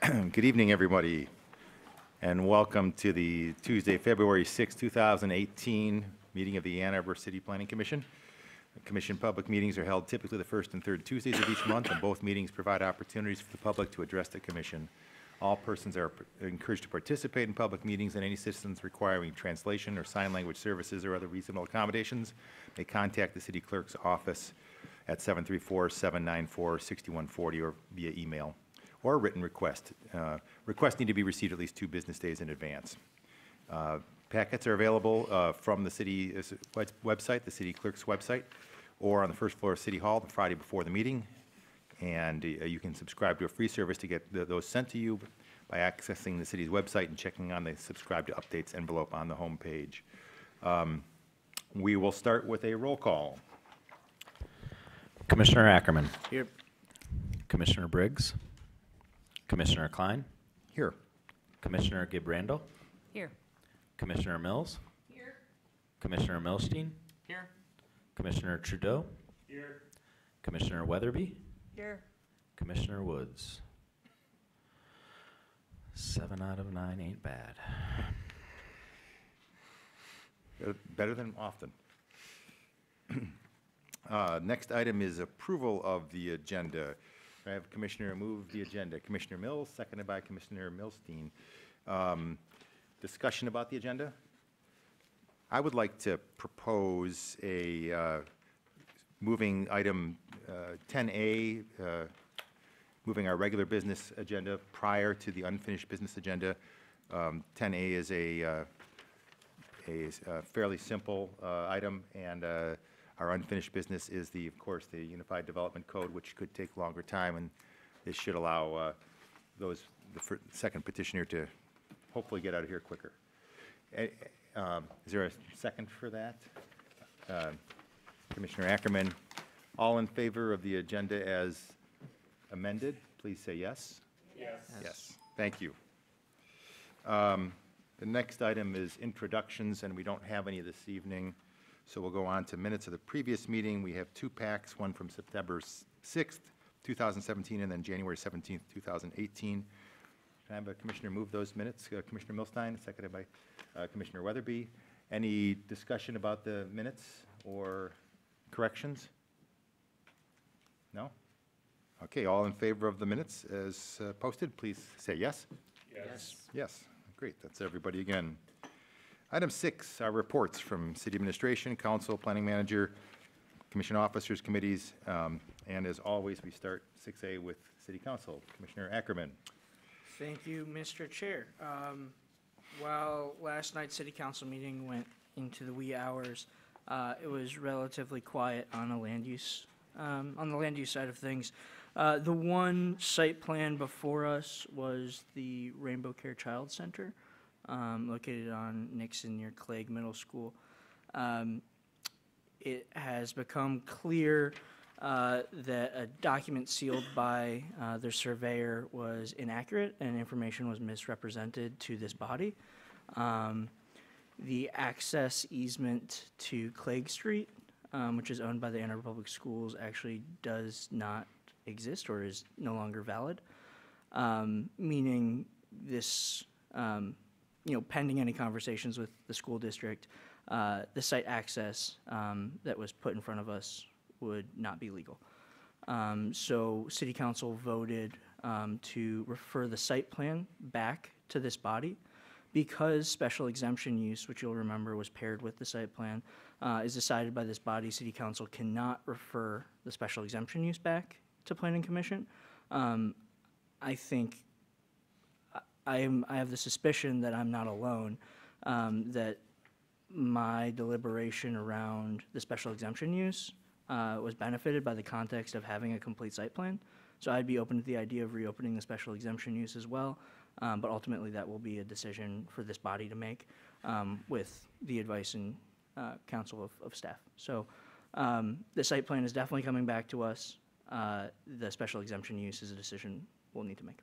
Good evening, everybody, and welcome to the Tuesday, February 6, 2018 meeting of the Ann Arbor City Planning Commission. The Commission public meetings are held typically the first and third Tuesdays of each month, and both meetings provide opportunities for the public to address the Commission. All persons are encouraged to participate in public meetings, and any citizens requiring translation or sign language services or other reasonable accommodations may contact the City Clerk's office at 734-794-6140 or via email or a written request. Requests need to be received at least 2 business days in advance. Packets are available from the city website, the City Clerk's website, or on the first floor of City Hall the Friday before the meeting. And you can subscribe to a free service to get those sent to you by accessing the city's website and checking on the subscribe to updates envelope on the home page. We will start with a roll call. Commissioner Ackerman. Here. Commissioner Briggs. Commissioner Klein. Here. Commissioner Gibrandel. Here. Commissioner Mills. Here. Commissioner Milstein. Here. Commissioner Trudeau. Here. Commissioner Weatherby. Here. Commissioner Woods. 7 out of 9 ain't bad. Better than often. Next item is approval of the agenda. I have Commissioner move the agenda. Commissioner Mills, seconded by Commissioner Milstein. Discussion about the agenda? I would like to propose a moving item 10A, moving our regular business agenda prior to the unfinished business agenda. 10A is a fairly simple item, and our unfinished business is, of course, the Unified Development Code, which could take longer time, and this should allow the second petitioner to hopefully get out of here quicker. Is there a second for that? Commissioner Ackerman, all in favor of the agenda as amended, please say yes. Yes. Yes. Thank you. The next item is introductions, and we don't have any this evening. So we'll go on to minutes of the previous meeting. We have 2 packs, one from September 6th, 2017, and then January 17th, 2018. Can I have a commissioner move those minutes? Commissioner Milstein, seconded by Commissioner Weatherby. Any discussion about the minutes or corrections? No? Okay, all in favor of the minutes as posted, please say yes. Yes. Yes, great, that's everybody again. Item 6 are reports from City Administration, Council, Planning Manager, Commission Officers, Committees, and as always, we start 6A with City Council. Commissioner Ackerman. Thank you, Mr. Chair. While last night's City Council meeting went into the wee hours, it was relatively quiet on the land use side of things. The one site plan before us was the Rainbow Care Child Center, located on Nixon near Clegg Middle School. It has become clear that a document sealed by their surveyor was inaccurate and information was misrepresented to this body. The access easement to Clegg Street, which is owned by the Ann Arbor Public Schools, actually does not exist or is no longer valid, meaning this, pending any conversations with the school district, the site access that was put in front of us would not be legal. So City Council voted to refer the site plan back to this body because special exemption use, which you'll remember was paired with the site plan, is decided by this body. City Council cannot refer the special exemption use back to Planning Commission. I think I have the suspicion that I'm not alone, that my deliberation around the special exemption use was benefited by the context of having a complete site plan. So I'd be open to the idea of reopening the special exemption use as well, but ultimately that will be a decision for this body to make with the advice and counsel of staff. So the site plan is definitely coming back to us. The special exemption use is a decision we'll need to make.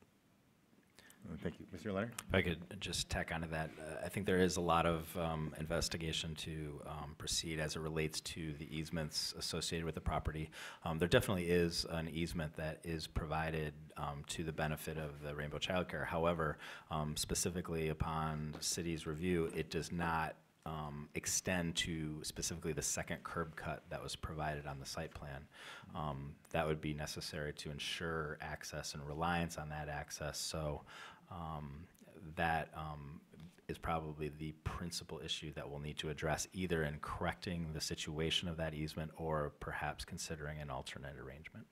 Thank you. Mr. Leonard? If I could just tack onto that, I think there is a lot of investigation to proceed as it relates to the easements associated with the property. There definitely is an easement that is provided to the benefit of the Rainbow Child Care. However, specifically upon the city's review, it does not extend to specifically the second curb cut that was provided on the site plan. That would be necessary to ensure access and reliance on that access. So that is probably the principal issue that we'll need to address, either in correcting the situation of that easement or perhaps considering an alternate arrangement.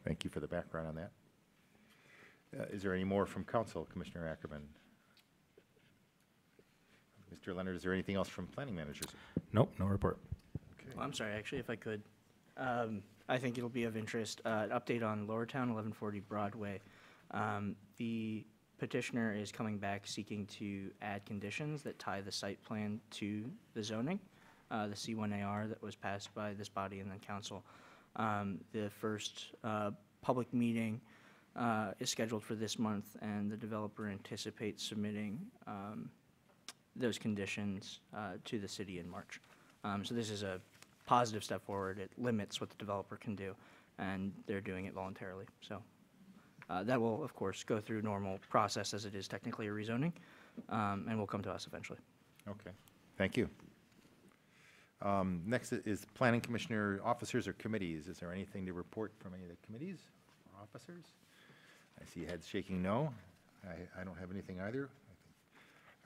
Thank you for the background on that. Is there any more from council, Commissioner Ackerman? Mr. Leonard, is there anything else from planning managers? Nope, no report. Okay. Well, I'm sorry, actually, if I could. I think it'll be of interest. An update on Lowertown, 1140 Broadway. The petitioner is coming back seeking to add conditions that tie the site plan to the zoning, the C1AR that was passed by this body and then council. The first public meeting is scheduled for this month, and the developer anticipates submitting those conditions to the city in March. So this is a positive step forward. It limits what the developer can do, and they're doing it voluntarily. So that will, of course, go through normal process as it is technically a rezoning, and will come to us eventually. Okay, thank you. Next is planning commissioner officers or committees. Is there anything to report from any of the committees or officers? I see heads shaking no. I don't have anything either.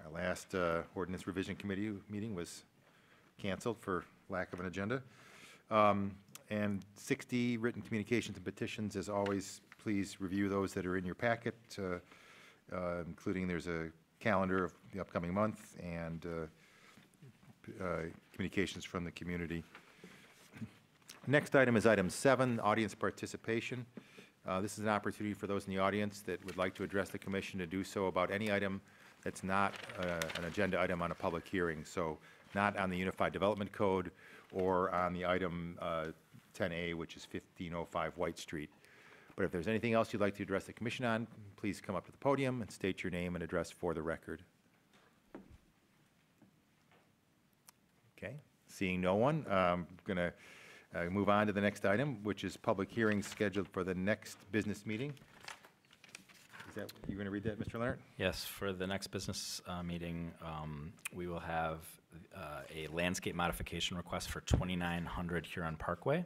Our last ordinance revision committee meeting was canceled for lack of an agenda. And 60 written communications and petitions. As always, please review those that are in your packet, including there's a calendar of the upcoming month and communications from the community. Next item is item 7, audience participation. This is an opportunity for those in the audience that would like to address the commission to do so about any item that's not an agenda item on a public hearing. So not on the Unified Development Code or on the item 10A, which is 1505 White Street. But if there's anything else you'd like to address the commission on, please come up to the podium and state your name and address for the record. Okay, seeing no one, I'm going to move on to the next item, which is public hearings scheduled for the next business meeting. Is that, you going to read that, Mr. Leonard? Yes, for the next business meeting, we will have a landscape modification request for 2900 Huron Parkway.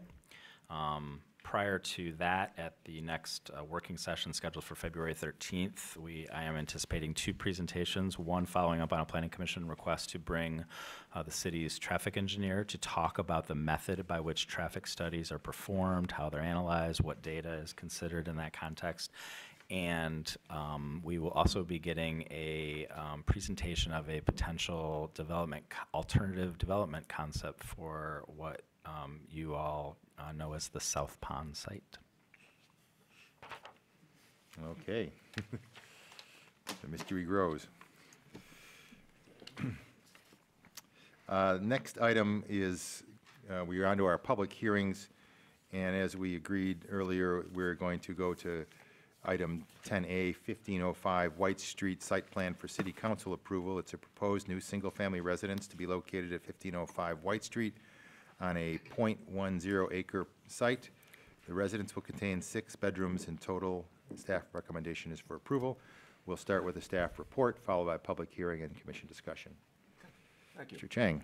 Prior to that, at the next working session scheduled for February 13th, I am anticipating 2 presentations, one following up on a planning commission request to bring the city's traffic engineer to talk about the method by which traffic studies are performed, how they're analyzed, what data is considered in that context. And we will also be getting a presentation of a potential alternative development concept for what you all know as the South Pond site. Okay. The mystery grows. Next item is we are on to our public hearings, and as we agreed earlier, we're going to go to item 10A, 1505 White Street Site Plan for City Council approval. It's a proposed new single-family residence to be located at 1505 White Street on a .10 acre site. The residence will contain 6 bedrooms in total. Staff recommendation is for approval. We'll start with a staff report, followed by public hearing and commission discussion. Thank you. Mr. Chang.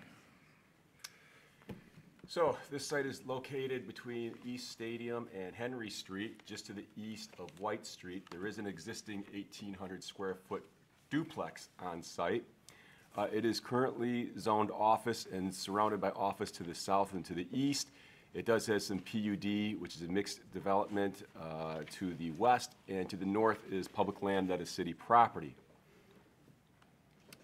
So this site is located between East Stadium and Henry Street, just to the east of White Street. There is an existing 1,800 square foot duplex on site. It is currently zoned office and surrounded by office to the south and to the east. It does have some PUD, which is a mixed development to the west, and to the north is public land that is city property.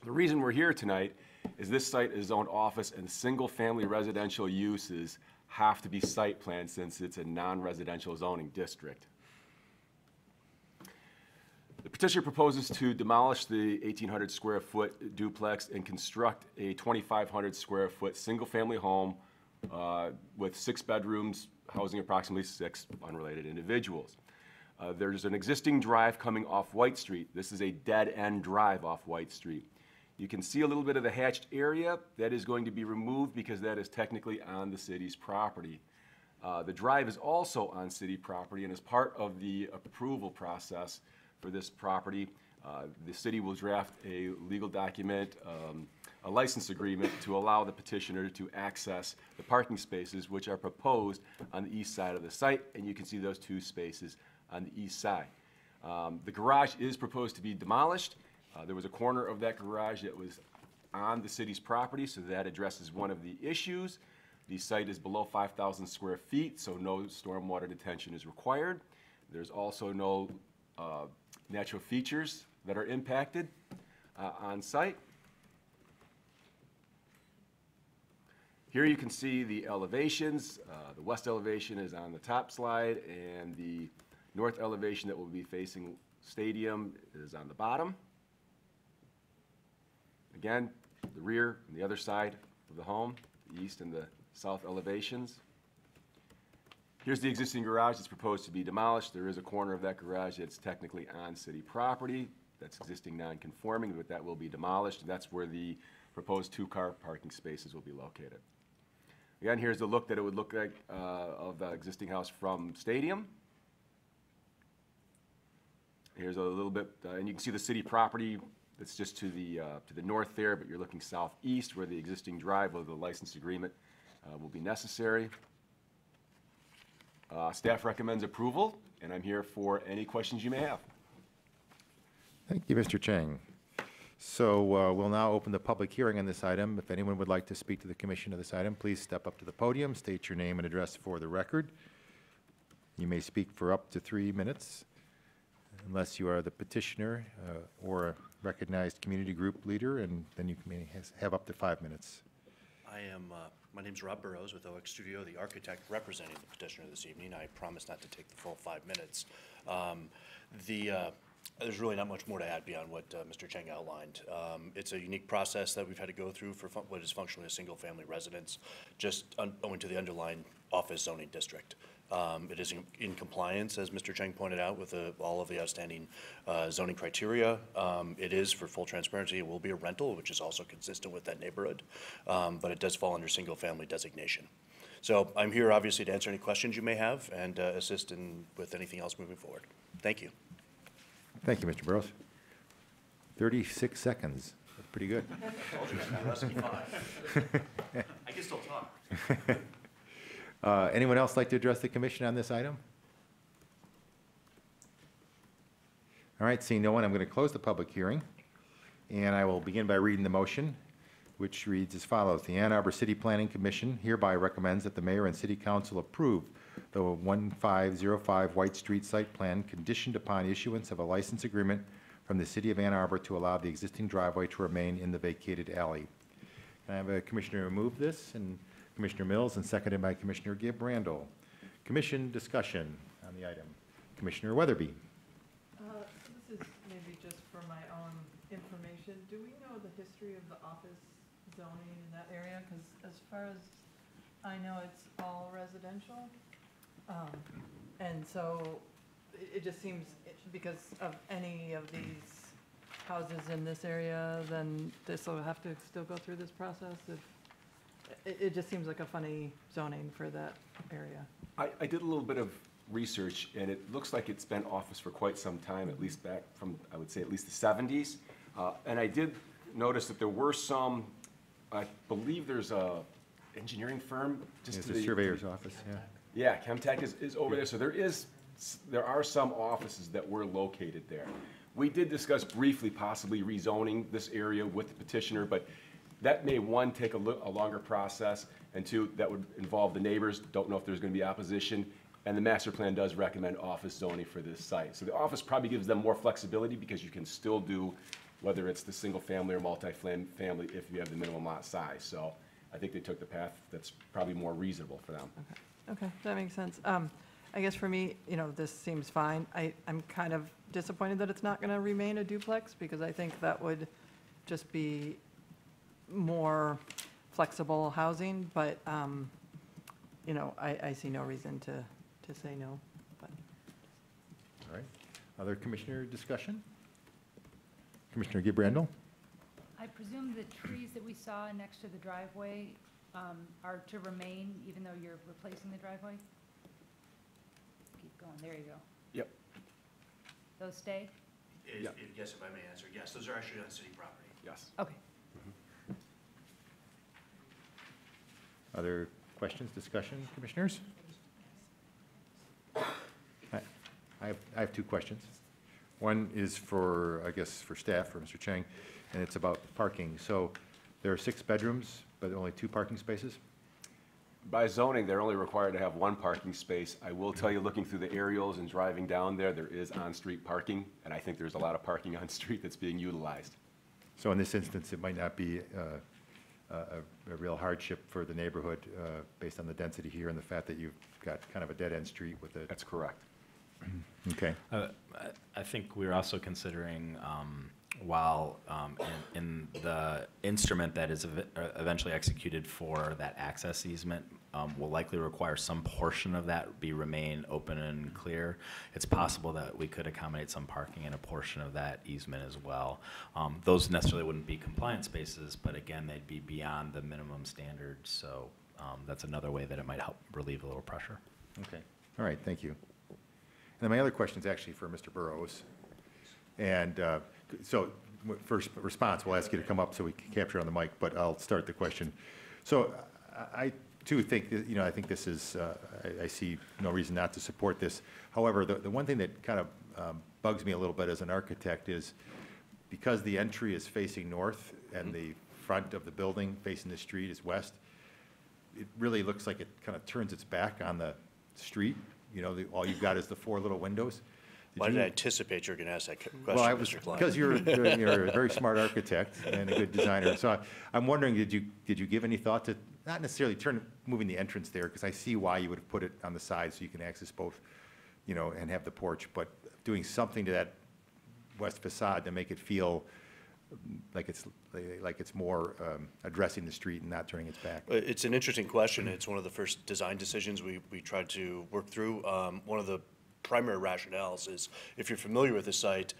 The reason we're here tonight is this site is zoned office, and single-family residential uses have to be site planned since it's a non-residential zoning district. The petitioner proposes to demolish the 1,800 square foot duplex and construct a 2,500 square foot single-family home with 6 bedrooms, housing approximately 6 unrelated individuals. There's an existing drive coming off White Street. This is a dead-end drive off White Street. You can see a little bit of the hatched area. That is going to be removed because that is technically on the city's property. The drive is also on city property, and as part of the approval process for this property, the city will draft a legal document, a license agreement to allow the petitioner to access the parking spaces which are proposed on the east side of the site, and you can see those 2 spaces on the east side. The garage is proposed to be demolished. There was a corner of that garage that was on the city's property, so that addresses one of the issues. The site is below 5,000 square feet, so no stormwater detention is required. There's also no natural features that are impacted on site. Here you can see the elevations. The west elevation is on the top slide, and the north elevation that will be facing Stadium is on the bottom. Again, the rear and the other side of the home, the east and the south elevations. Here's the existing garage that's proposed to be demolished. There is a corner of that garage that's technically on city property. That's existing non-conforming, but that will be demolished. That's where the proposed 2-car parking spaces will be located. Again, here's the look that it would look like of the existing house from Stadium. Here's a little bit, and you can see the city property that's just to the north there, but you're looking southeast where the existing drive of the license agreement will be necessary. Staff recommends approval, and I'm here for any questions you may have. Thank you, Mr. Chang. So we'll now open the public hearing on this item. If anyone would like to speak to the commission of this item, please step up to the podium, state your name and address for the record. You may speak for up to 3 minutes, unless you are the petitioner or a recognized community group leader, and then you may have up to 5 minutes. My name's Rob Burrows with OX Studio, the architect representing the petitioner this evening. I promise not to take the full 5 minutes. There's really not much more to add beyond what Mr. Chang outlined. It's a unique process that we've had to go through for what is functionally a single-family residence, just owing to the underlying office zoning district. It is in compliance, as Mr. Chang pointed out, with all of the outstanding zoning criteria. It is, for full transparency, it will be a rental, which is also consistent with that neighborhood, but it does fall under single-family designation. So I'm here, obviously, to answer any questions you may have and assist with anything else moving forward. Thank you. Thank you, Mr. Burrows. 36 seconds. That's pretty good. I can still talk. Anyone else like to address the commission on this item? All right, seeing no one, I'm going to close the public hearing, and I will begin by reading the motion, which reads as follows. The Ann Arbor City Planning Commission hereby recommends that the mayor and city council approve the 1505 White Street site plan conditioned upon issuance of a license agreement from the city of Ann Arbor to allow the existing driveway to remain in the vacated alley. Can I have a commissioner move this, and Commissioner Mills, and seconded by Commissioner Gibb Randall. Commission discussion on the item. Commissioner Weatherby. This is maybe just for my own information. Do we know the history of the office zoning in that area? Because as far as I know, it's all residential. And so it just seems, because of any of these houses in this area, then this will have to still go through this process. It just seems like a funny zoning for that area. I did a little bit of research, and it looks like it's been office for quite some time, at least back from, I would say, at least the 70s. And I did notice that there were some, I believe there's a engineering firm just It's to the the surveyor's office, yeah. Yeah, Chemtech is over there, so there are some offices that were located there. We did discuss briefly possibly rezoning this area with the petitioner, but that may, one, take a longer process, and two, that would involve the neighbors. Don't know if there's going to be opposition, and the master plan does recommend office zoning for this site. So the office probably gives them more flexibility because you can still do, whether it's the single family or multi-family, if you have the minimum lot size. So I think they took the path that's probably more reasonable for them. Okay, that makes sense. I guess for me, this seems fine. I'm kind of disappointed that it's not going to remain a duplex, because I think that would just be more flexible housing, but, I see no reason to say no. But All right. Other commissioner discussion? Commissioner Gibrandl? I presume the trees that we saw next to the driveway are to remain even though you're replacing the driveway? Keep going, there you go. Yep. Those stay? Yes, if I may answer, yes, those are actually on city property. Yes. Okay. Other questions, discussion, commissioners? I have two questions. One is for, I guess, for staff, for Mr. Chang, and it's about parking. So there are 6 bedrooms, but only 2 parking spaces? By zoning, they're only required to have 1 parking space. I will tell you, looking through the aerials and driving down there, there is on-street parking, and I think there's a lot of parking on street that's being utilized. So in this instance, it might not be a real hardship for the neighborhood based on the density here and the fact that you've got kind of a dead-end street with a, That's correct. okay. I think we're also considering, while in the instrument that is eventually executed for that access easement will likely require some portion of that remain open and clear, it's possible that we could accommodate some parking in a portion of that easement as well. Those necessarily wouldn't be compliant spaces, but again, they'd be beyond the minimum standards, so that's another way that it might help relieve a little pressure. Okay, all right, thank you. And then my other question is actually for Mr. Burrows. And so first response, we'll ask you to come up so we can capture it on the mic, but I'll start the question. So I too think that, I think this is, I see no reason not to support this. However, the one thing that kind of bugs me a little bit as an architect is because the entry is facing north and the front of the building facing the street is west, it really looks like it kind of turns its back on the street. All you've got is the 4 little windows. Why did I anticipate you were going to ask that Well, I question, was, Mr. Klein? because you're a very smart architect and a good designer. So I'm wondering, did you give any thought to not necessarily moving the entrance there, because I see why you would have put it on the side so you can access both, and have the porch, but doing something to that west facade to make it feel like it's more addressing the street and not turning its back. It's an interesting question. It's one of the first design decisions we tried to work through. One of the primary rationales is, if you're familiar with the site,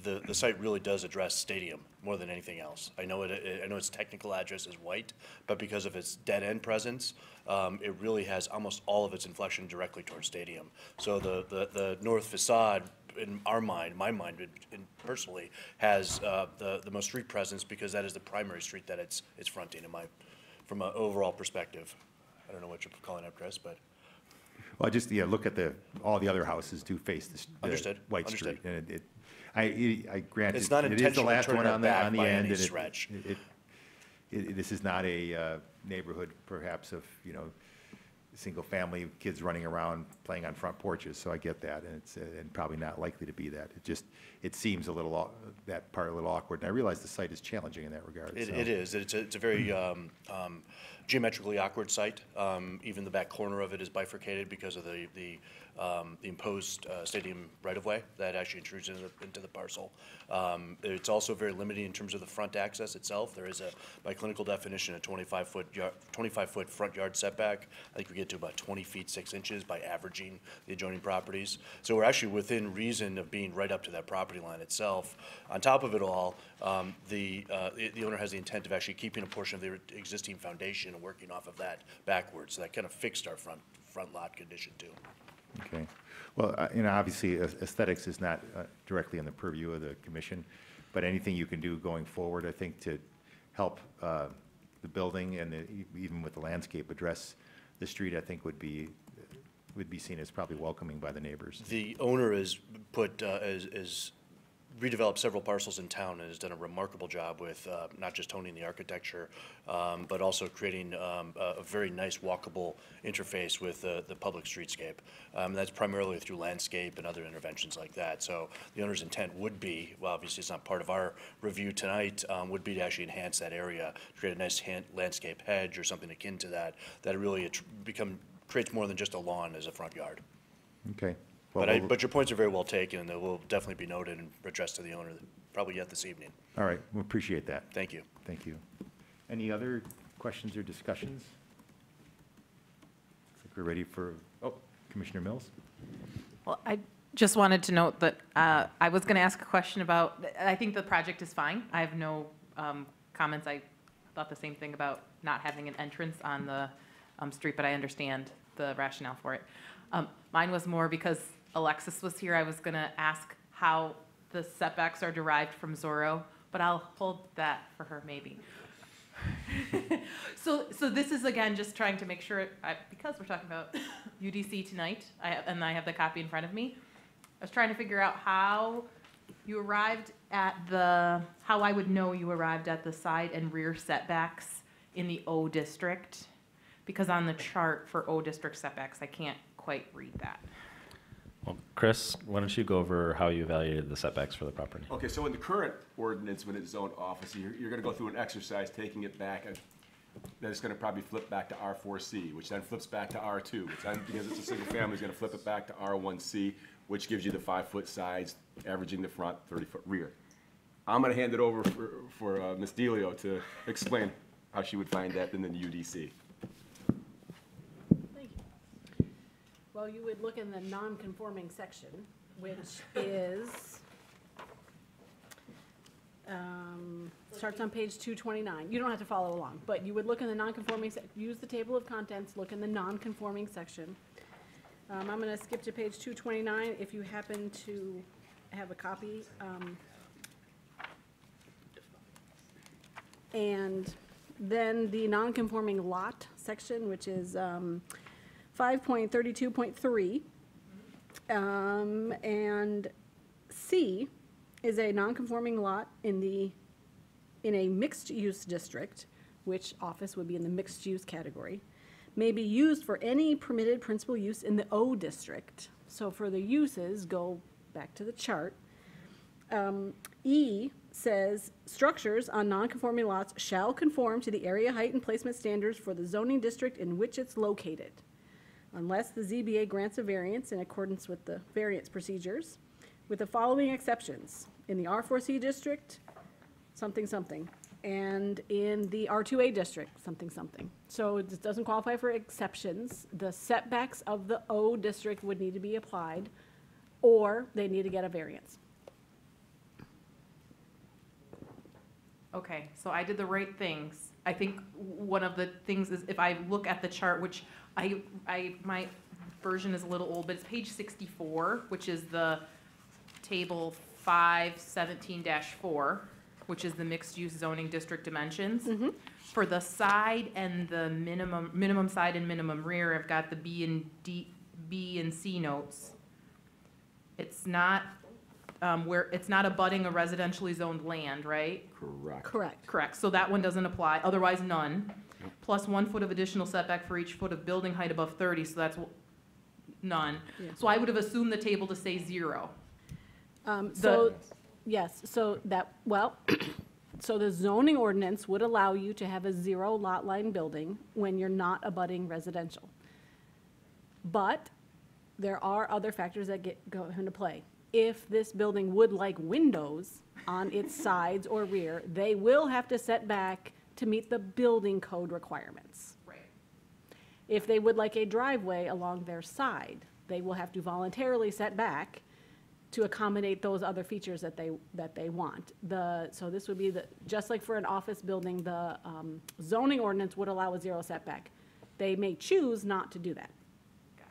the site really does address stadium more than anything else. I know its technical address is white, but because of its dead-end presence, it really has almost all of its inflection directly towards stadium. So the north facade, in our mind, my mind personally, has the most street presence because that is the primary street that it's fronting from an overall perspective. I don't know what you're calling up, Chris, but. Well, just, look at all the other houses do face the Understood. White Understood. Street. And I grant It's not it is the intentional last turning one it on the back end. by And any stretch. this is not a neighborhood perhaps of, single family kids running around playing on front porches. So I get that, and it's and probably not likely to be that. It seems that part a little awkward. And I realize the site is challenging in that regard. It is. It's a very geometrically awkward site. Even the back corner of it is bifurcated because of the imposed stadium right-of-way that actually intrudes into the parcel. It's also very limiting in terms of the front access itself. There is by clinical definition, a 25-foot front yard setback. I think we get to about 20 feet 6 inches by averaging the adjoining properties. So we're actually within reason of being right up to that property line itself. On top of it all, the owner has the intent of actually keeping a portion of the existing foundation and working off of that backwards. So that kind of fixed our front lot condition too. Okay. Well, obviously aesthetics is not directly in the purview of the commission, but anything you can do going forward, I think, to help the building and even with the landscape address the street, I think would be seen as probably welcoming by the neighbors. The owner has redeveloped several parcels in town and has done a remarkable job with not just honing the architecture, but also creating a very nice walkable interface with the public streetscape. That's primarily through landscape and other interventions like that. So the owner's intent would be, well, obviously it's not part of our review tonight, would be to actually enhance that area, create a nice landscape hedge or something akin to that, that really creates more than just a lawn as a front yard. Okay. Well, But your points are very well taken, and they will definitely be noted and addressed to the owner, probably yet this evening. all right. We appreciate that. Thank you. Thank you. Any other questions or discussions? I think we're ready for, Commissioner Mills? Well, I Just wanted to note that I was going to ask a question about, I think the project is fine. I have no comments. I thought the same thing about not having an entrance on the street, but I understand the rationale for it. Mine was more because Alexis was here. I was going to ask how the setbacks are derived from Zorro, but I'll hold that for her maybe. So this is, again, just trying to make sure, because we're talking about UDC tonight, and I have the copy in front of me, I was trying to figure out how you arrived at how I would know you arrived at the side and rear setbacks in the O district, because on the chart for O district setbacks, I can't quite read that. Well, Chris, why don't you go over how you evaluated the setbacks for the property? Okay, so in the current ordinance, when it's zoned office, you're gonna go through an exercise, taking it back, then it's gonna probably flip back to R4C, which then flips back to R2, which then, because it's a single family, is gonna flip it back to R1C, which gives you the 5-foot sides, averaging the front, 30-foot rear. I'm gonna hand it over for Ms. Delio to explain how she would find that in the UDC. Thank you. Well, you would look in the non-conforming section, which is, starts on page 229. You don't have to follow along, but you would look in the non-conforming, use the table of contents, look in the non-conforming section. I'm going to skip to page 229 if you happen to have a copy. And then the non-conforming lot section, which is 5.32.3. And C is a non-conforming lot in a mixed-use district, which office would be in the mixed-use category, may be used for any permitted principal use in the O district. So for the uses, go back to the chart. E says, structures on non-conforming lots shall conform to the area height and placement standards for the zoning district in which it's located, unless the ZBA grants a variance in accordance with the variance procedures, with the following exceptions. In the R4C district, something, something, and in the R2A district, something, something. So it doesn't qualify for exceptions. The setbacks of the O district would need to be applied, or they need to get a variance. Okay, so I did the right things. I think one of the things is if I look at the chart, which my version is a little old, but it's page 64, which is the table 517-4, which is the mixed-use zoning district dimensions. Mm-hmm. For the side and the minimum side and minimum rear, I've got the B and C notes. It's not it's not abutting a residentially zoned land, right? Correct. Correct. Correct, so that one doesn't apply, otherwise none. Plus 1 foot of additional setback for each foot of building height above 30, so that's none. Yeah. So I would have assumed the table to say 0. Yes, so that, well, so the zoning ordinance would allow you to have a 0 lot line building when you're not abutting residential. But there are other factors that go into play. If this building would like windows on its sides or rear, they will have to set back to meet the building code requirements. Right. If they would like a driveway along their side, they will have to voluntarily set back to accommodate those other features that they want. So this would be just like for an office building, the zoning ordinance would allow a 0 setback. They may choose not to do that. Got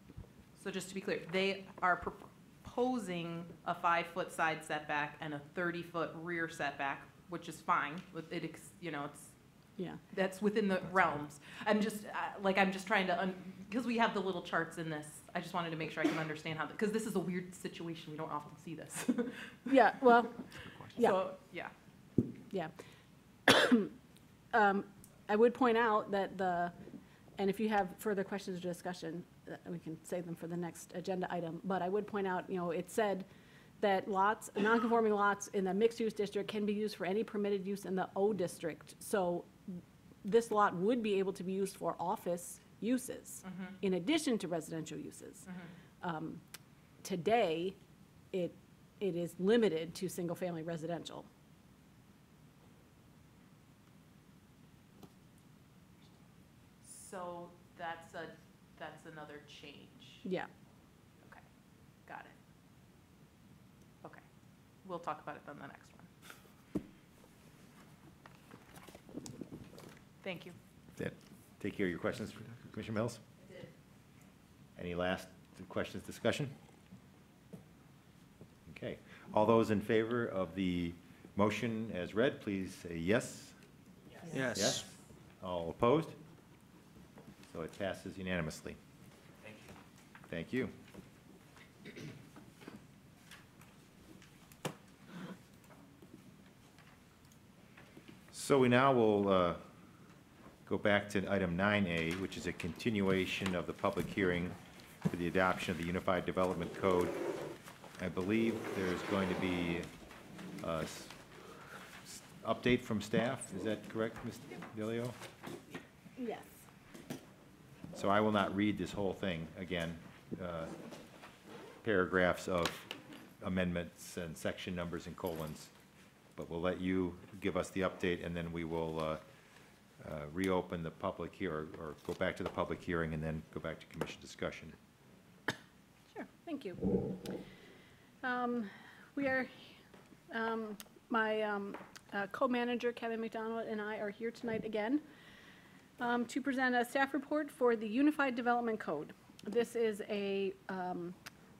it. So just to be clear, they are proposing a 5-foot side setback and a 30-foot rear setback, which is fine. With it, you know, it's Yeah. that's within the realms. I'm just trying to because we have the little charts in this. I just wanted to make sure I can understand how, because this is a weird situation. We don't often see this. Yeah, well, yeah. So, yeah. Yeah. I would point out that and if you have further questions or discussion, we can save them for the next agenda item, but I would point out, it said that non-conforming lots in the mixed-use district can be used for any permitted use in the O district. So this lot would be able to be used for office uses in addition to residential uses. Today, it is limited to single-family residential. So that's another change. Yeah. Okay, got we'll talk about it then the next one. Thank you. Did that take care of your questions, Commissioner Mills? Any last questions, discussion? Okay. All those in favor of the motion as read, please say yes. Yes. All opposed? So it passes unanimously. Thank you. So we now will go back to item 9A, which is a continuation of the public hearing for the adoption of the Unified Development Code. I believe there's going to be a update from staff. Is that correct, Ms. DeLeo? Yes. So I will not read this whole thing again, paragraphs of amendments and section numbers and colons, but we'll let you give us the update, and then we will reopen the public hearing, or go back to the public hearing, and then go back to commission discussion. Sure, thank you. We are, my co-manager Kevin McDonald and I are here tonight again to present a staff report for the Unified Development Code. This is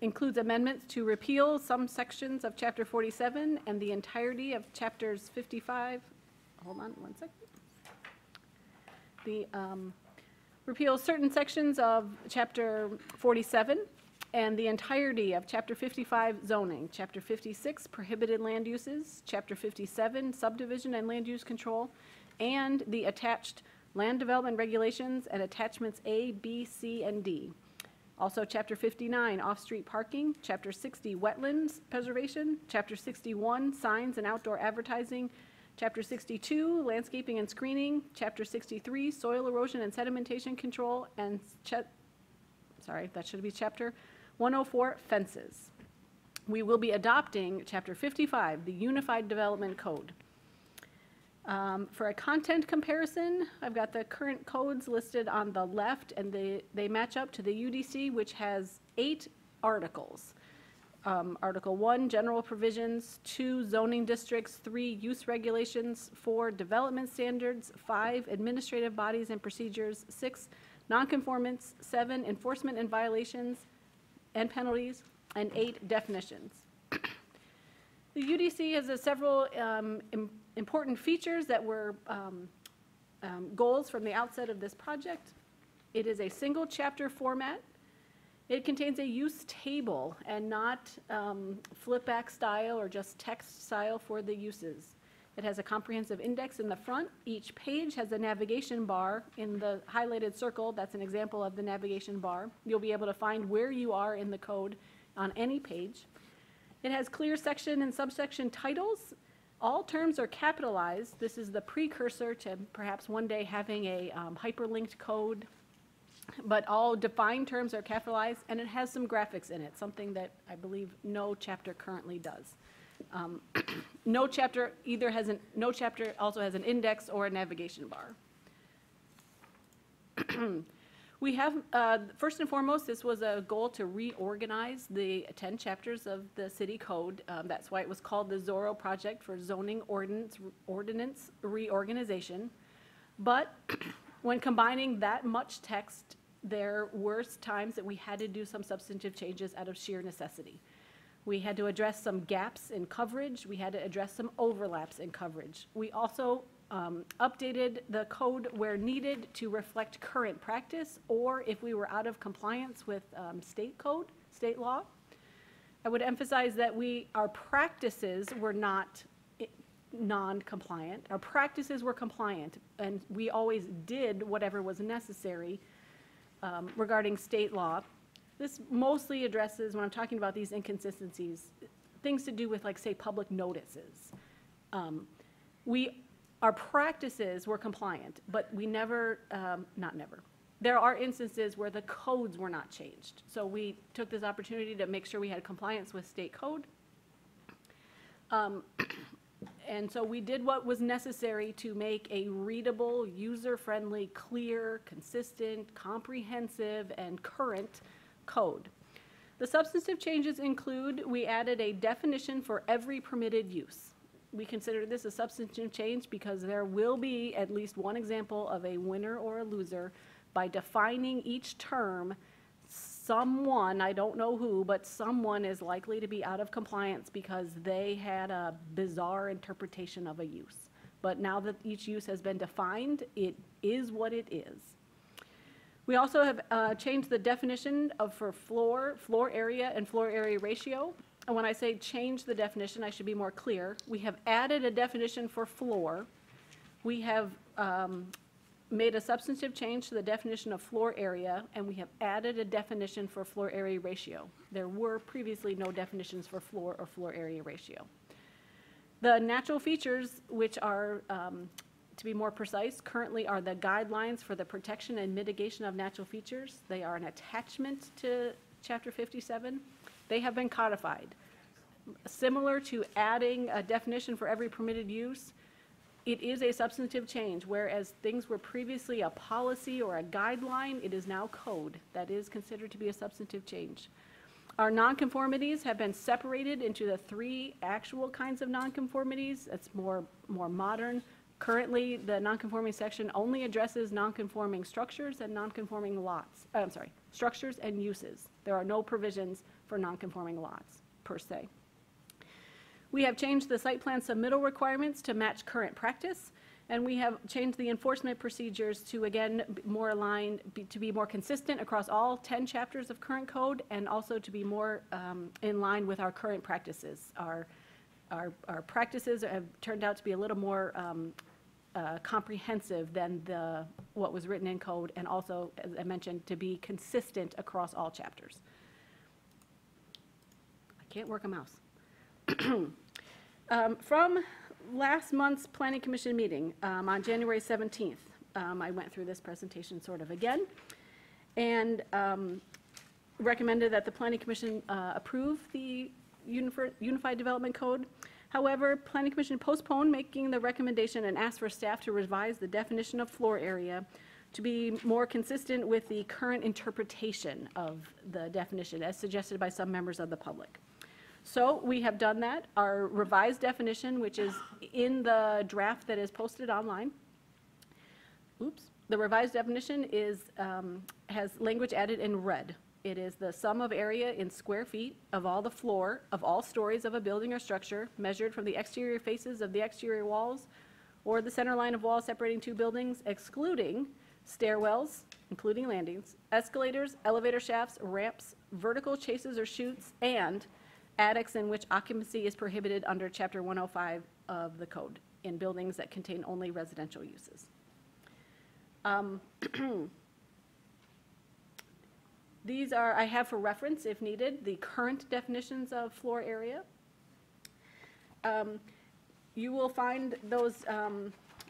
includes amendments to repeal some sections of Chapter 47 and the entirety of Chapters 55. Hold on one second. The repeal certain sections of Chapter 47 and the entirety of Chapter 55 zoning, Chapter 56 prohibited land uses, Chapter 57 subdivision and land use control, and the attached land development regulations and attachments A, B, C, and D. Also, Chapter 59 off-street parking, Chapter 60 wetlands preservation, Chapter 61 signs and outdoor advertising, Chapter 62 landscaping and screening, Chapter 63 soil erosion and sedimentation control, and that should be Chapter 104 fences. We will be adopting Chapter 55, the Unified Development Code. For a content comparison, I've got the current codes listed on the left, and they match up to the UDC, which has 8 articles. Article 1, general provisions, 2, zoning districts, 3, use regulations, 4, development standards, 5, administrative bodies and procedures, 6, nonconformance, 7, enforcement and violations and penalties, and 8, definitions. The UDC has several important features that were goals from the outset of this project. It is a single chapter format. It contains a use table and not flip back style or just text style for the uses. It has a comprehensive index in the front. Each page has a navigation bar in the highlighted circle. That's an example of the navigation bar. You'll be able to find where you are in the code on any page. It has clear section and subsection titles. All terms are capitalized. This is the precursor to perhaps one day having a hyperlinked code, but all defined terms are capitalized, and it has some graphics in it, something that I believe no chapter currently does. No chapter also has an index or a navigation bar. We have, first and foremost, this was a goal to reorganize the 10 chapters of the city code. That's why it was called the Zorro Project for Zoning Ordinance Reorganization. But when combining that much text, there were times that we had to do some substantive changes out of sheer necessity. We had to address some gaps in coverage. We had to address some overlaps in coverage. We also updated the code where needed to reflect current practice, or if we were out of compliance with state code, state law. I would emphasize that our practices were not non-compliant. Our practices were compliant, and we always did whatever was necessary regarding state law. This mostly addresses, when I'm talking about these inconsistencies, things to do with, like, say, public notices. Our practices were compliant, but we never, not never. There are instances where the codes were not changed. So we took this opportunity to make sure we had compliance with state code. And so we did what was necessary to make a readable, user-friendly, clear, consistent, comprehensive, and current code. The substantive changes include, we added a definition for every permitted use. We consider this a substantive change because there will be at least one example of a winner or a loser by defining each term. Someone, I don't know who, but someone is likely to be out of compliance because they had a bizarre interpretation of a use. But now that each use has been defined, it is what it is. We also have changed the definition for floor area, and floor area ratio. And when I say change the definition, I should be more clear. We have added a definition for floor. We have made a substantive change to the definition of floor area, and we have added a definition for floor area ratio. There were previously no definitions for floor or floor area ratio. The natural features, which are, to be more precise, currently are the guidelines for the protection and mitigation of natural features. They are an attachment to Chapter 57. They have been codified. Similar to adding a definition for every permitted use, it is a substantive change, whereas things were previously a policy or a guideline, it is now code. That is considered to be a substantive change. Our nonconformities have been separated into the 3 actual kinds of nonconformities. It's more modern. Currently, the nonconforming section only addresses nonconforming structures and nonconforming lots. Structures and uses. There are no provisions for nonconforming lots, per se. We have changed the site plan submittal requirements to match current practice, and we have changed the enforcement procedures to, again, more aligned, to be more consistent across all 10 chapters of current code, and also to be more in line with our current practices. Our practices have turned out to be a little more comprehensive than what was written in code, and also, as I mentioned, to be consistent across all chapters. I can't work a mouse. From last month's Planning Commission meeting on January 17th, I went through this presentation sort of again, and recommended that the Planning Commission approve the Unified Development Code. However, Planning Commission postponed making the recommendation and asked for staff to revise the definition of floor area to be more consistent with the current interpretation of the definition as suggested by some members of the public. So we have done that. Our revised definition, which is in the draft that is posted online. The revised definition has language added in red. It is the sum of area in square feet of all the floor of all stories of a building or structure measured from the exterior faces of the exterior walls or the center line of walls separating 2 buildings, excluding stairwells, including landings, escalators, elevator shafts, ramps, vertical chases or chutes, and attics in which occupancy is prohibited under Chapter 105 of the code in buildings that contain only residential uses. These are, I have for reference, if needed, the current definitions of floor area. You will find those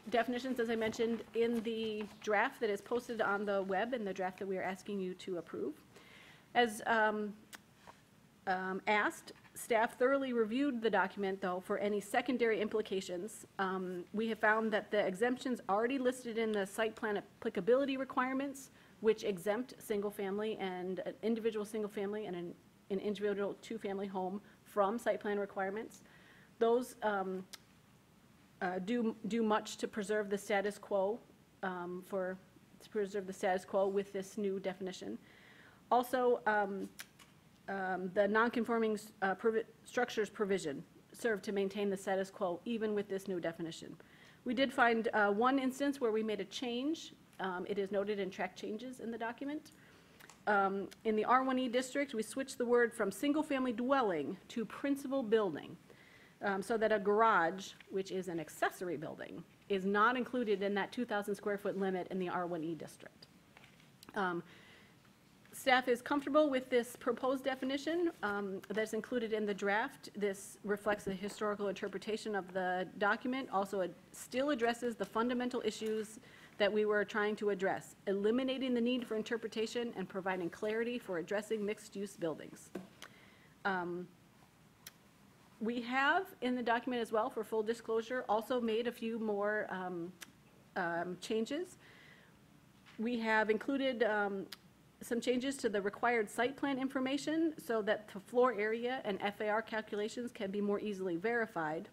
definitions, as I mentioned, in the draft that is posted on the web and the draft that we are asking you to approve. As asked, staff thoroughly reviewed the document, though, for any secondary implications. We have found that the exemptions already listed in the site plan applicability requirements, which exempt single-family and an individual single-family and an individual 2-family home from site plan requirements. Those do much to preserve the status quo with this new definition. Also, the non-conforming structures provision served to maintain the status quo even with this new definition. We did find one instance where we made a change. It is noted in track changes in the document. In the R1E district, we switched the word from single-family dwelling to principal building, so that a garage, which is an accessory building, is not included in that 2,000 square foot limit in the R1E district. Staff is comfortable with this proposed definition that's included in the draft. This reflects the historical interpretation of the document. Also, it still addresses the fundamental issues that we were trying to address, eliminating the need for interpretation and providing clarity for addressing mixed-use buildings. We have in the document as well, for full disclosure, also made a few more changes. We have included some changes to the required site plan information so that the floor area and FAR calculations can be more easily verified.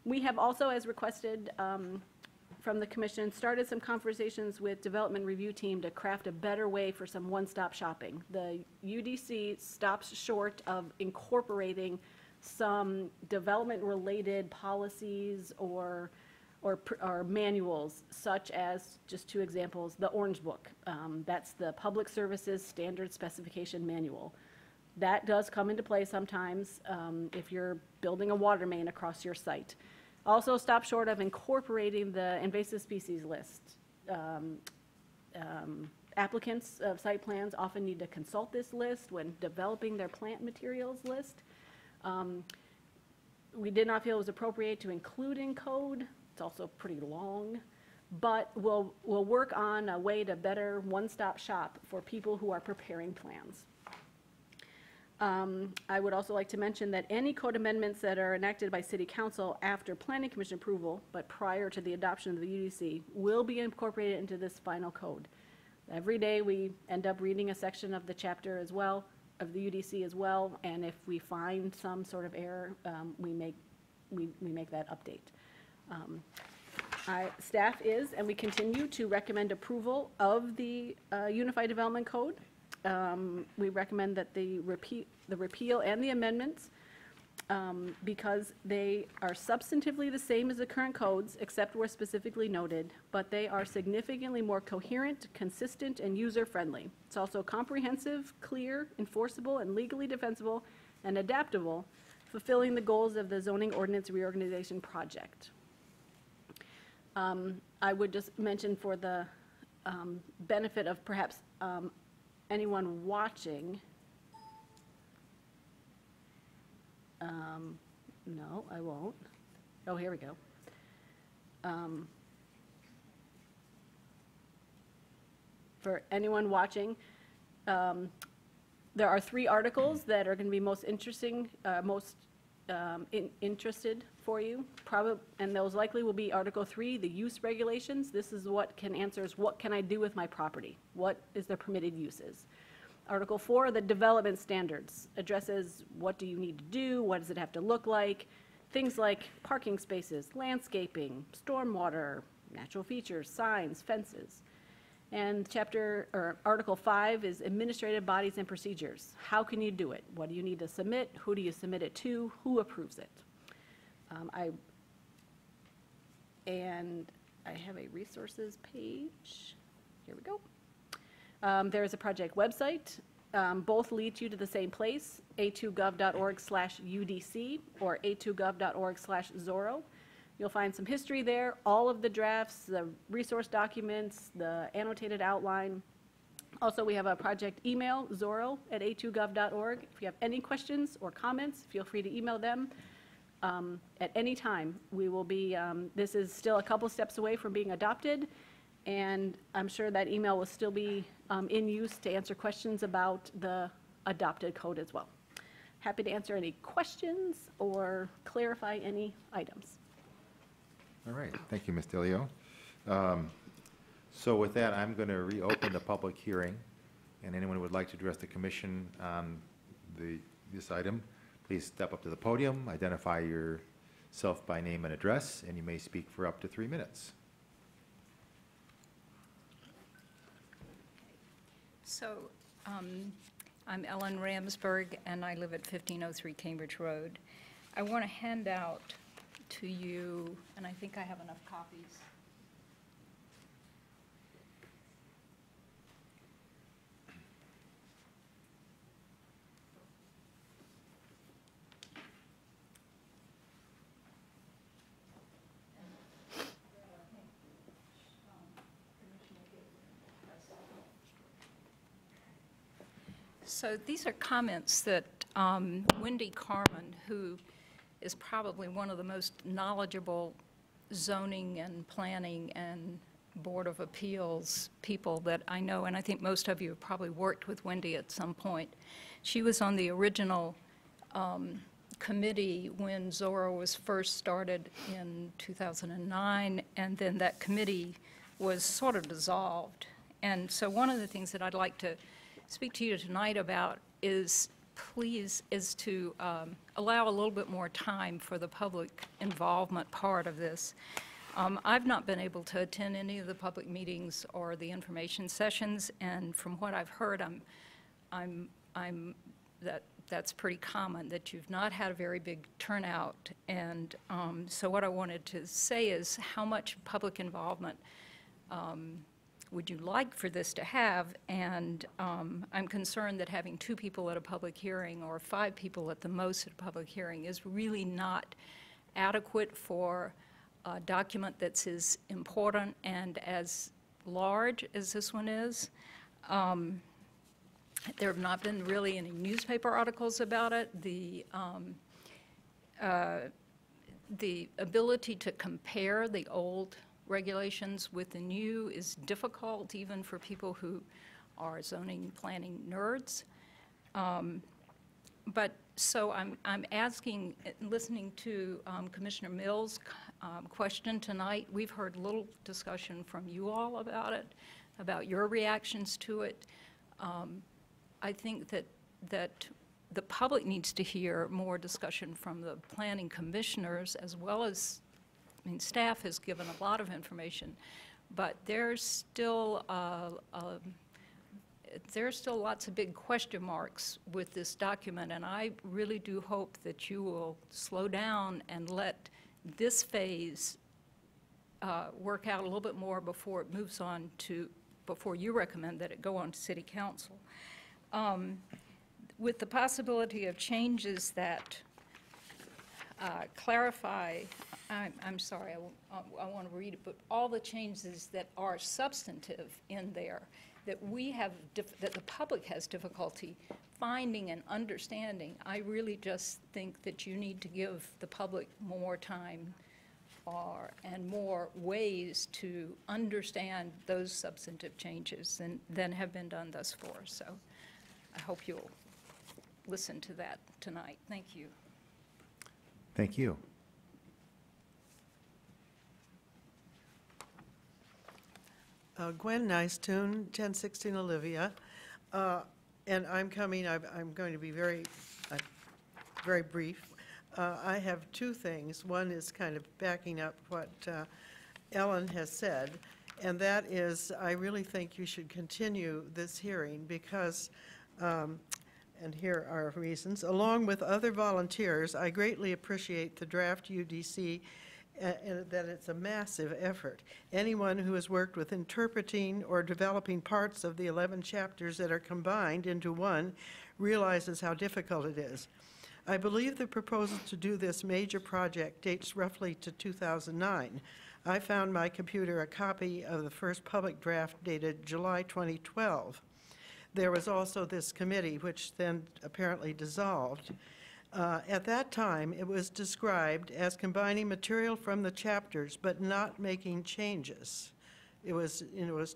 We have also, as requested from the commission, started some conversations with development review team to craft a better way for some one-stop shopping. The UDC stops short of incorporating some development-related policies or manuals, such as, just two examples, the Orange Book. That's the Public Services Standard Specification Manual. That does come into play sometimes if you're building a water main across your site. Also stop short of incorporating the invasive species list. Applicants of site plans often need to consult this list when developing their plant materials list. We did not feel it was appropriate to include in code. It's also pretty long, but we'll work on a way to better one-stop shop for people who are preparing plans. I would also like to mention that any code amendments that are enacted by City Council after Planning Commission approval, but prior to the adoption of the UDC, will be incorporated into this final code. Every day we end up reading a section of the chapter as well, of the UDC as well, and if we find some sort of error, we make that update. Staff is, and we continue to recommend approval of the Unified Development Code. We recommend that the repeal and the amendments, because they are substantively the same as the current codes, except where specifically noted, but they are significantly more coherent, consistent, and user-friendly. It's also comprehensive, clear, enforceable, and legally defensible, and adaptable, fulfilling the goals of the zoning ordinance reorganization project. I would just mention for the benefit of perhaps anyone watching, no, I won't. Oh, here we go. For anyone watching, there are 3 articles that are going to be most interesting, interested for you, and those likely will be Article 3, the use regulations. This is what answers what can I do with my property? What is the permitted uses? Article 4, the development standards, addresses what do you need to do, what does it have to look like, things like parking spaces, landscaping, stormwater, natural features, signs, fences. And Article 5 is administrative bodies and procedures. How can you do it? What do you need to submit? Who do you submit it to? Who approves it? I have a resources page. Here we go. There is a project website. Both lead you to the same place, a2gov.org/UDC or a2gov.org/Zorro. You'll find some history there, all of the drafts, the resource documents, the annotated outline. Also, we have a project email, zorro@a2gov.org. If you have any questions or comments, feel free to email them at any time. We will be, this is still a couple steps away from being adopted, and I'm sure that email will still be in use to answer questions about the adopted code as well. Happy to answer any questions or clarify any items. All right, thank you, Ms. DeLeo. So with that, I'm going to reopen the public hearing, and anyone who would like to address the commission on this item, please step up to the podium, identify yourself by name and address, and you may speak for up to 3 minutes. So, I'm Ellen Ramsberg, and I live at 1503 Cambridge Road. I want to hand out to you, and I think I have enough copies. So these are comments that Wendy Carmen, who is probably one of the most knowledgeable zoning and planning and Board of Appeals people that I know, and I think most of you have probably worked with Wendy at some point. She was on the original committee when Zorro was first started in 2009, and then that committee was sort of dissolved. And so one of the things that I'd like to speak to you tonight about is to allow a little bit more time for the public involvement part of this. I've not been able to attend any of the public meetings or the information sessions, and from what I've heard, that's pretty common, that you've not had a very big turnout. And so what I wanted to say is, how much public involvement would you like for this to have? And I'm concerned that having 2 people at a public hearing or 5 people at the most at a public hearing is really not adequate for a document that's as important and as large as this one is. There have not been really any newspaper articles about it. The ability to compare the old regulations with the new is difficult, even for people who are zoning planning nerds. But so I'm asking, listening to Commissioner Mills' question tonight. We've heard little discussion from you all about it, about your reactions to it. I think that the public needs to hear more discussion from the planning commissioners, as well as, I mean, staff has given a lot of information, but there's still lots of big question marks with this document, and I really do hope that you will slow down and let this phase work out a little bit more before it moves on to, before you recommend that it go on to City Council. With the possibility of changes that clarify, I'm sorry, I want to read it, but all the changes that are substantive in there, that we have, that the public has difficulty finding and understanding, I really just think that you need to give the public more time and more ways to understand those substantive changes than have been done thus far. So I hope you'll listen to that tonight. Thank you. Thank you. Gwen Nicetoon, 1016 Olivia, and I'm going to be very brief. I have 2 things. One is kind of backing up what Ellen has said, and that is, I really think you should continue this hearing because, and here are reasons, along with other volunteers, I greatly appreciate the draft UDC and that it's a massive effort. Anyone who has worked with interpreting or developing parts of the 11 chapters that are combined into one realizes how difficult it is. I believe the proposal to do this major project dates roughly to 2009. I found my computer a copy of the first public draft dated July 2012. There was also this committee, which then apparently dissolved. At that time, it was described as combining material from the chapters, but not making changes. It was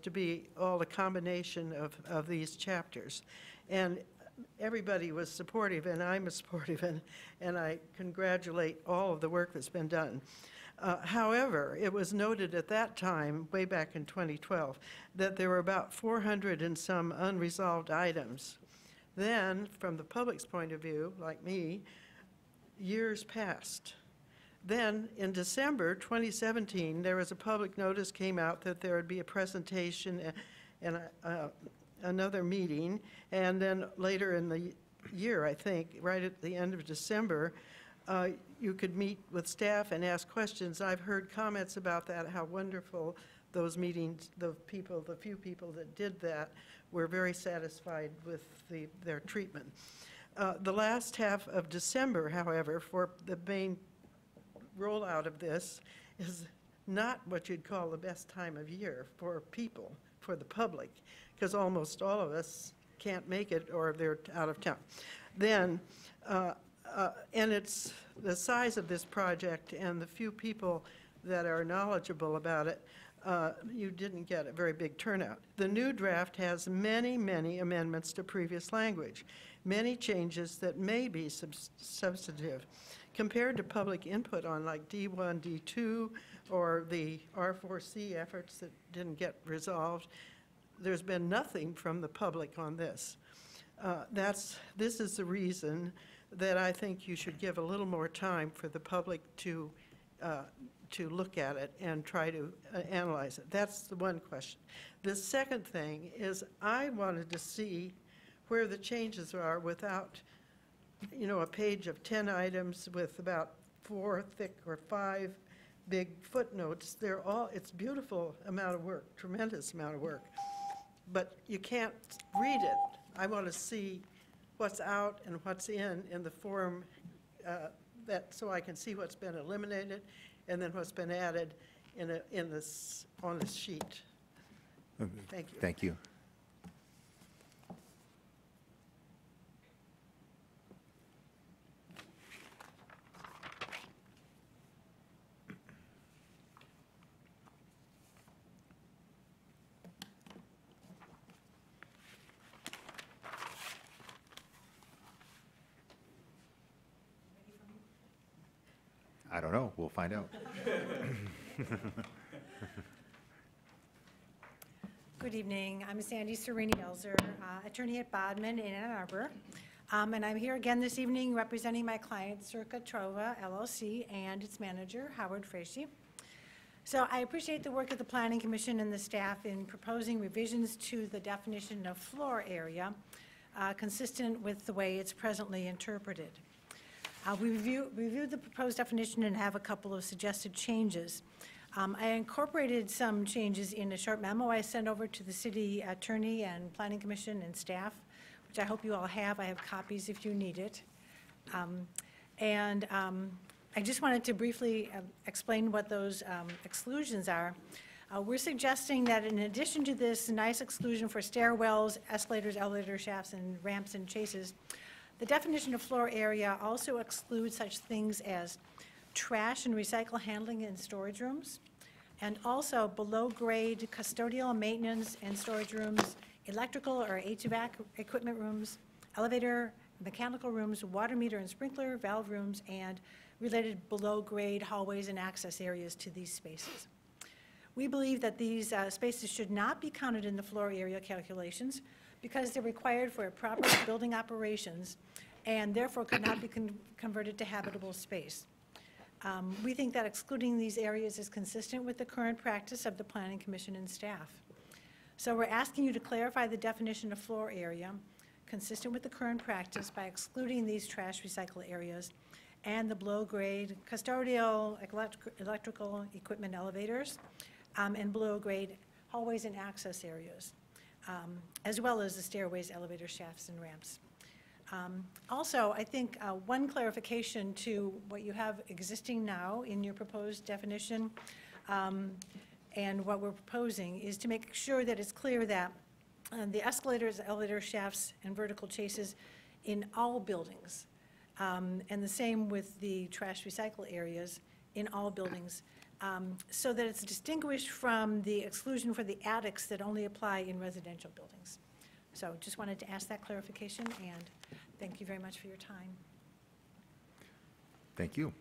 to be all a combination of these chapters. And everybody was supportive, and I'm supportive, and I congratulate all of the work that's been done. However, it was noted at that time, way back in 2012, that there were about 400 and some unresolved items. Then, from the public's point of view, like me, years passed. Then, in December 2017, there was a public notice came out that there would be a presentation and another meeting, and then later in the year, I think, right at the end of December, you could meet with staff and ask questions. I've heard comments about that, how wonderful those meetings, the few people that did that were very satisfied with their treatment. The last half of December, however, for the main rollout of this is not what you'd call the best time of year for people, for the public, because almost all of us can't make it or they're out of town. Then, and it's the size of this project and the few people that are knowledgeable about it, you didn't get a very big turnout. The new draft has many, many amendments to previous language, many changes that may be substantive. Compared to public input on like D1, D2, or the R4C efforts that didn't get resolved, there's been nothing from the public on this. This is the reason that I think you should give a little more time for the public to look at it and try to analyze it. That's the one question. The second thing is I wanted to see where the changes are without, a page of 10 items with about 4 thick or 5 big footnotes. It's beautiful amount of work, tremendous amount of work, but you can't read it. I want to see what's out and what's in the form so I can see what's been eliminated and then what's been added on this sheet. Thank you. Thank you. I don't know. We'll find out. Good evening. I'm Sandy Serini-Elzer, attorney at Bodman in Ann Arbor. And I'm here again this evening representing my client, Circa Trova LLC, and its manager, Howard Fracey. So I appreciate the work of the Planning Commission and the staff in proposing revisions to the definition of floor area, consistent with the way it's presently interpreted. We reviewed the proposed definition and have a couple of suggested changes. I incorporated some changes in a short memo I sent over to the city attorney and planning commission and staff, which I hope you all have. I have copies if you need it. I just wanted to briefly explain what those exclusions are. We're suggesting that in addition to this nice exclusion for stairwells, escalators, elevator shafts, and ramps and chases, the definition of floor area also excludes such things as trash and recycle handling in storage rooms, and also below-grade custodial maintenance and storage rooms, electrical or HVAC equipment rooms, elevator, mechanical rooms, water meter and sprinkler, valve rooms, and related below-grade hallways and access areas to these spaces. We believe that these spaces should not be counted in the floor area calculations because they're required for proper building operations and therefore could not be converted to habitable space. We think that excluding these areas is consistent with the current practice of the Planning Commission and staff. So we're asking you to clarify the definition of floor area consistent with the current practice by excluding these trash recycle areas and the below-grade custodial, electrical equipment elevators, and below-grade hallways and access areas, as well as the stairways, elevator shafts, and ramps. Also, I think one clarification to what you have existing now in your proposed definition and what we're proposing is to make sure that it's clear that the escalators, elevator shafts, and vertical chases in all buildings, and the same with the trash recycle areas in all buildings, so that it's distinguished from the exclusion for the attics that only apply in residential buildings. So just wanted to ask that clarification, and thank you very much for your time. Thank you.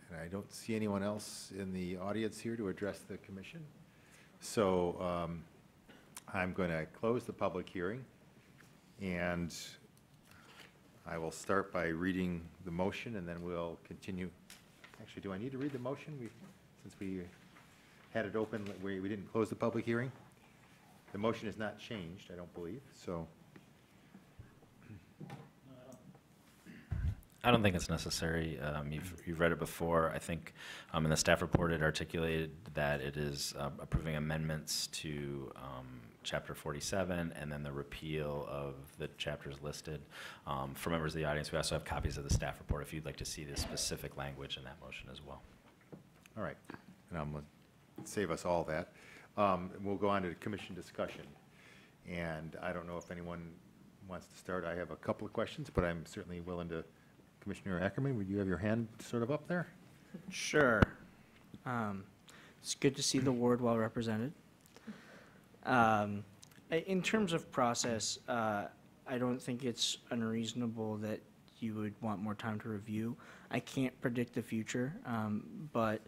And I don't see anyone else in the audience here to address the commission. So I'm going to close the public hearing, and I will start by reading the motion, and then we'll continue. Actually, do I need to read the motion? Since we had it open, we didn't close the public hearing? The motion is not changed, I don't believe, so. I don't think it's necessary. You've read it before. I think in the staff report it articulated that it is approving amendments to Chapter 47 and then the repeal of the chapters listed. For members of the audience, we also have copies of the staff report if you'd like to see the specific language in that motion as well. All right, and I'm going to save us all that. We'll go on to the commission discussion. And I don't know if anyone wants to start. I have a couple of questions, but I'm certainly willing to. Commissioner Ackerman, would you have your hand sort of up there? Sure. It's good to see the ward well represented. In terms of process, I don't think it's unreasonable that you would want more time to review. I can't predict the future, but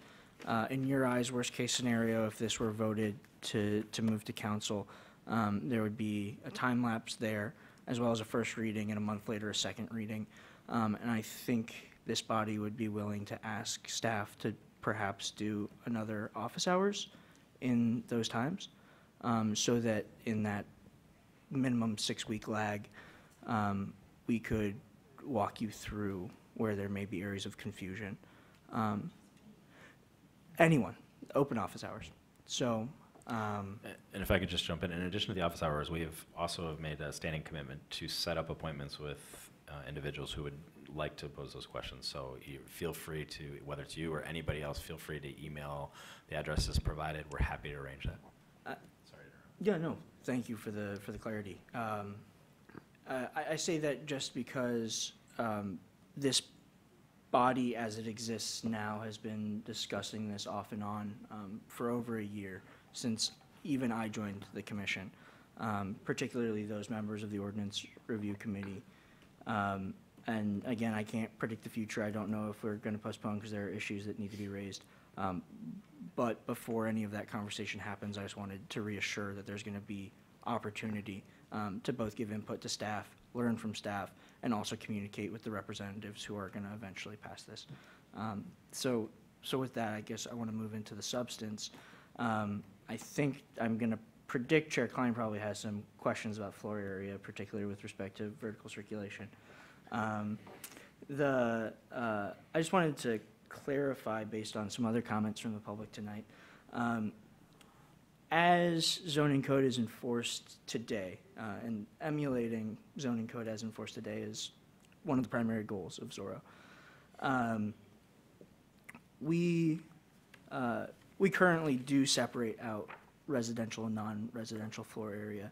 in your eyes, worst-case scenario, if this were voted to move to council, there would be a time lapse there, as well as a first reading, and a month later, a second reading. And I think this body would be willing to ask staff to perhaps do another office hours in those times, so that in that minimum 6-week lag, we could walk you through where there may be areas of confusion. Anyone, open office hours. So, And if I could just jump in addition to the office hours, we have also made a standing commitment to set up appointments with individuals who would like to pose those questions. So you feel free to, whether it's you or anybody else, feel free to email the addresses provided. We're happy to arrange that. Sorry to interrupt. yeah, no, thank you for the clarity. I say that just because this body, as it exists now, has been discussing this off and on for over a year, since even I joined the commission, particularly those members of the Ordinance Review Committee. And again, I can't predict the future. I don't know if we're going to postpone because there are issues that need to be raised. But before any of that conversation happens, I just wanted to reassure that there's going to be opportunity to both give input to staff, learn from staff, and also communicate with the representatives who are going to eventually pass this. So with that, I guess I want to move into the substance. I think I'm going to predict Chair Klein probably has some questions about floor area, particularly with respect to vertical circulation. I just wanted to clarify based on some other comments from the public tonight. As zoning code is enforced today, and emulating zoning code as enforced today is one of the primary goals of Zorro. We currently do separate out residential and non-residential floor area.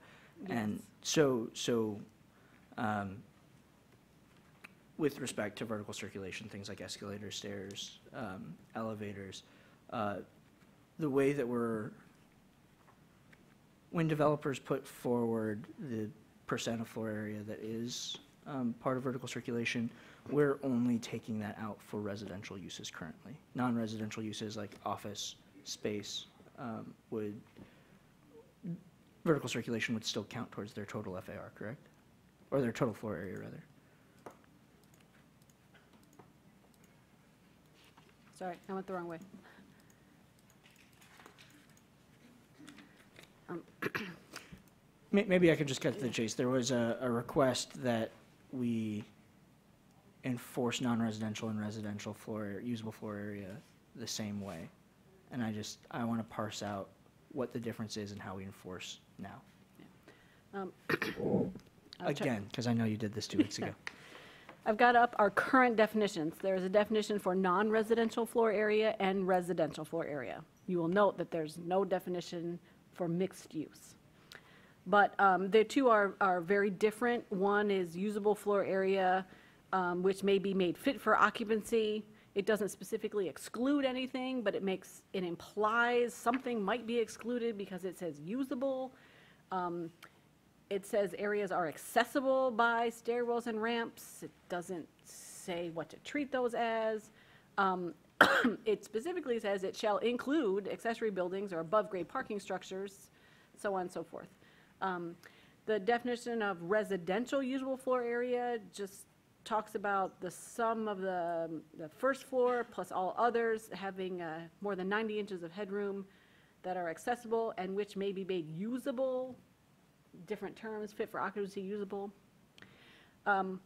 And so with respect to vertical circulation, things like escalators, stairs, elevators, the way that when developers put forward the percent of floor area that is part of vertical circulation, we're only taking that out for residential uses currently. Non-residential uses like office space vertical circulation would still count towards their total FAR, correct? Or their total floor area, rather. Sorry, I went the wrong way. Maybe I could just cut to the chase. There was a request that we enforce non-residential and residential usable floor area the same way. And I want to parse out what the difference is and how we enforce now. Again, because I know you did this 2 weeks ago. I've got up our current definitions. There is a definition for non-residential floor area and residential floor area. You will note that there's no definition for mixed use. But the two are very different. One is usable floor area, which may be made fit for occupancy. It doesn't specifically exclude anything, but it implies something might be excluded because it says usable. It says areas are accessible by stairwells and ramps. It doesn't say what to treat those as. It specifically says it shall include accessory buildings or above-grade parking structures, so on and so forth. The definition of residential usable floor area just talks about the sum of the first floor plus all others having more than 90 inches of headroom that are accessible and which may be made usable. Different terms, fit for occupancy, usable. If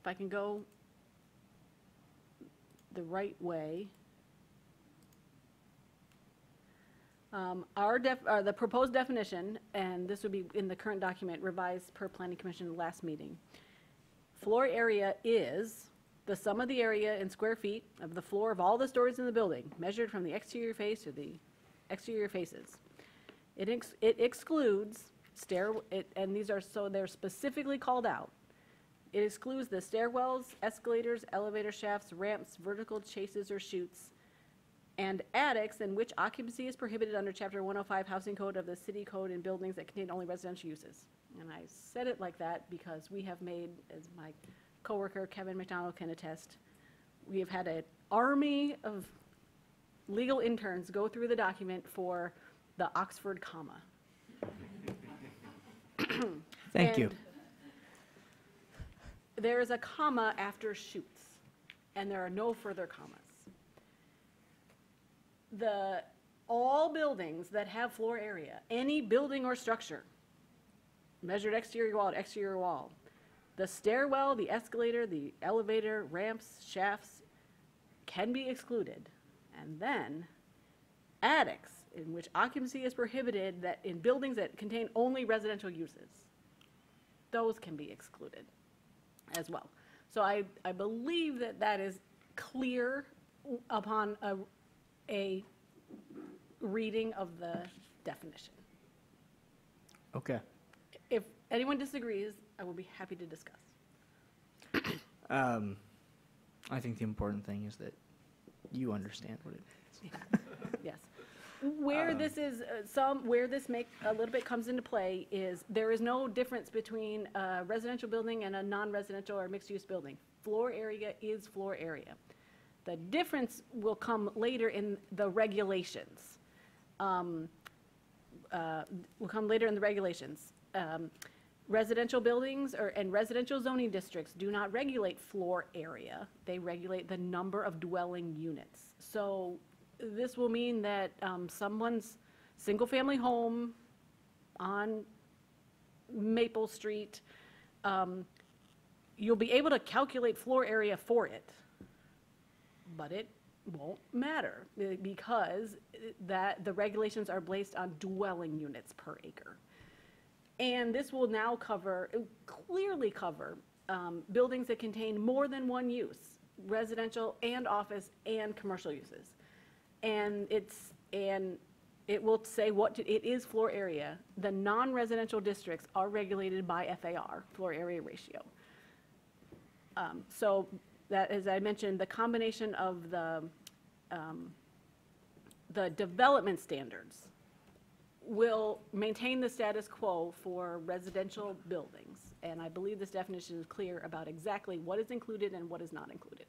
I can go the right way. The proposed definition, and this would be in the current document revised per Planning Commission last meeting. Floor area is the sum of the area in square feet of the floor of all the stories in the building, measured from the exterior face to the exterior faces. It excludes and these are, so they're specifically called out. It excludes the stairwells, escalators, elevator shafts, ramps, vertical chases or chutes, and attics in which occupancy is prohibited under Chapter 105 Housing Code of the City Code in buildings that contain only residential uses. And I said it like that because we have made, as my coworker Kevin McDonald can attest, we have had an army of legal interns go through the document for the Oxford comma. Thank you. And there is a comma after shoots, and there are no further commas. All buildings that have floor area, any building or structure, measured exterior wall to exterior wall, the stairwell, the escalator, the elevator, ramps, shafts can be excluded. And then attics, in which occupancy is prohibited, that in buildings that contain only residential uses, those can be excluded as well. So I believe that that is clear upon a reading of the definition. Okay. If anyone disagrees, I will be happy to discuss. I think the important thing is that you understand what it is. Yes. Where this is, where this a little bit comes into play is there is no difference between a residential building and a non-residential or mixed-use building. Floor area is floor area. The difference will come later in the regulations. Residential buildings and residential zoning districts do not regulate floor area. They regulate the number of dwelling units. So this will mean that someone's single-family home on Maple Street, you'll be able to calculate floor area for it, but it won't matter because the regulations are based on dwelling units per acre. And this will now clearly cover buildings that contain more than one use, residential and office and commercial uses. And it will say it is floor area. The non-residential districts are regulated by FAR, floor area ratio. So that, as I mentioned, the combination of the development standards will maintain the status quo for residential buildings. And I believe this definition is clear about exactly what is included and what is not included.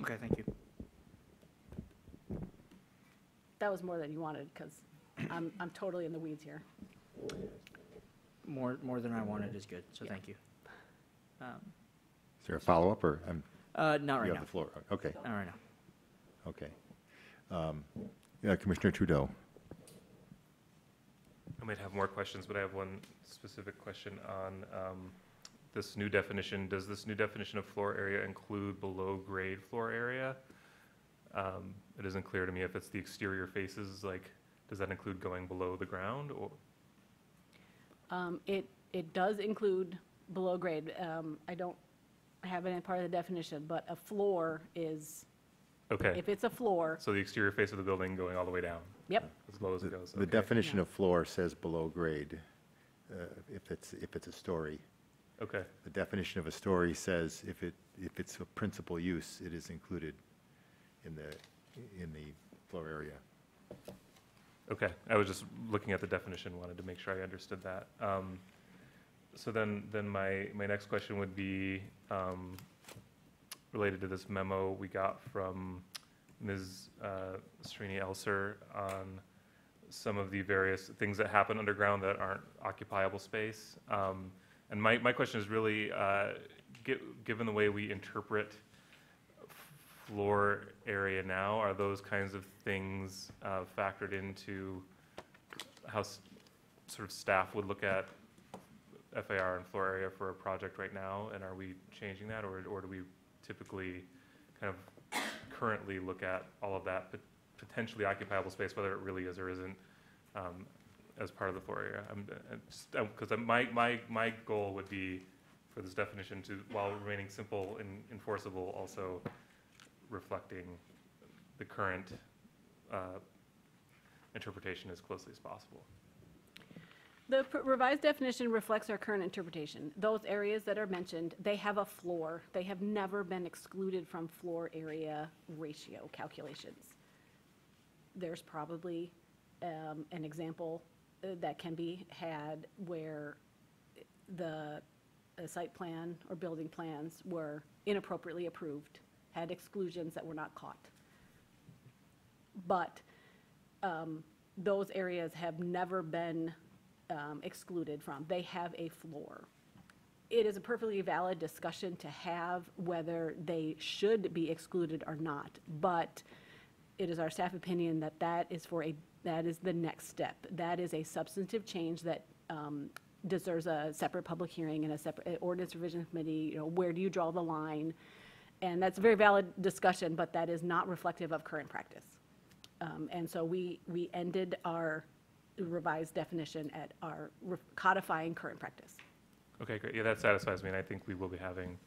Okay, thank you. That was more than you wanted, because I'm totally in the weeds here. More than I wanted is good, so Yeah. thank you. Is there a follow-up, or Not you right Oh. have now. the floor? Okay, Not right now. okay. Yeah, Commissioner Trudeau. I might have more questions, but I have one specific question on this new definition. Does this new definition of floor area include below-grade floor area? It isn't clear to me if it's the exterior faces, like, does that include going below the ground, or? It does include below grade. I don't have it in part of the definition, but a floor is, Okay, if it's a floor, so the exterior face of the building going all the way down, yep, as low as it goes? The Okay. definition of floor says below grade, if it's a story. Okay, The definition of a story says if it's a principal use, it is included in the floor area. okay. I was just looking at the definition, wanted to make sure I understood that. So then my next question would be related to this memo we got from Ms. Srini Elser on some of the various things that happen underground that aren't occupiable space. And my question is really, given the way we interpret floor area now, are those kinds of things factored into how sort of staff would look at FAR and floor area for a project right now? And are we changing that, or do we typically kind of currently look at all of that potentially occupiable space, whether it really is or isn't, as part of the floor area? Because my goal would be for this definition to, while remaining simple and enforceable, also reflecting the current interpretation as closely as possible. the revised definition reflects our current interpretation. Those areas that are mentioned, they have a floor. They have never been excluded from floor area ratio calculations. There's probably an example that can be had where the site plan or building plans were inappropriately approved, had exclusions that were not caught. But those areas have never been excluded from. They have a floor. It is a perfectly valid discussion to have whether they should be excluded or not, but it is our staff opinion that that is the next step. That is a substantive change that deserves a separate public hearing and a separate ordinance revision committee. You know, where do you draw the line? And that's a very valid discussion, but that is not reflective of current practice. And so we ended our revised definition at our codifying current practice. Okay, great. Yeah, that satisfies me, and I think we will be having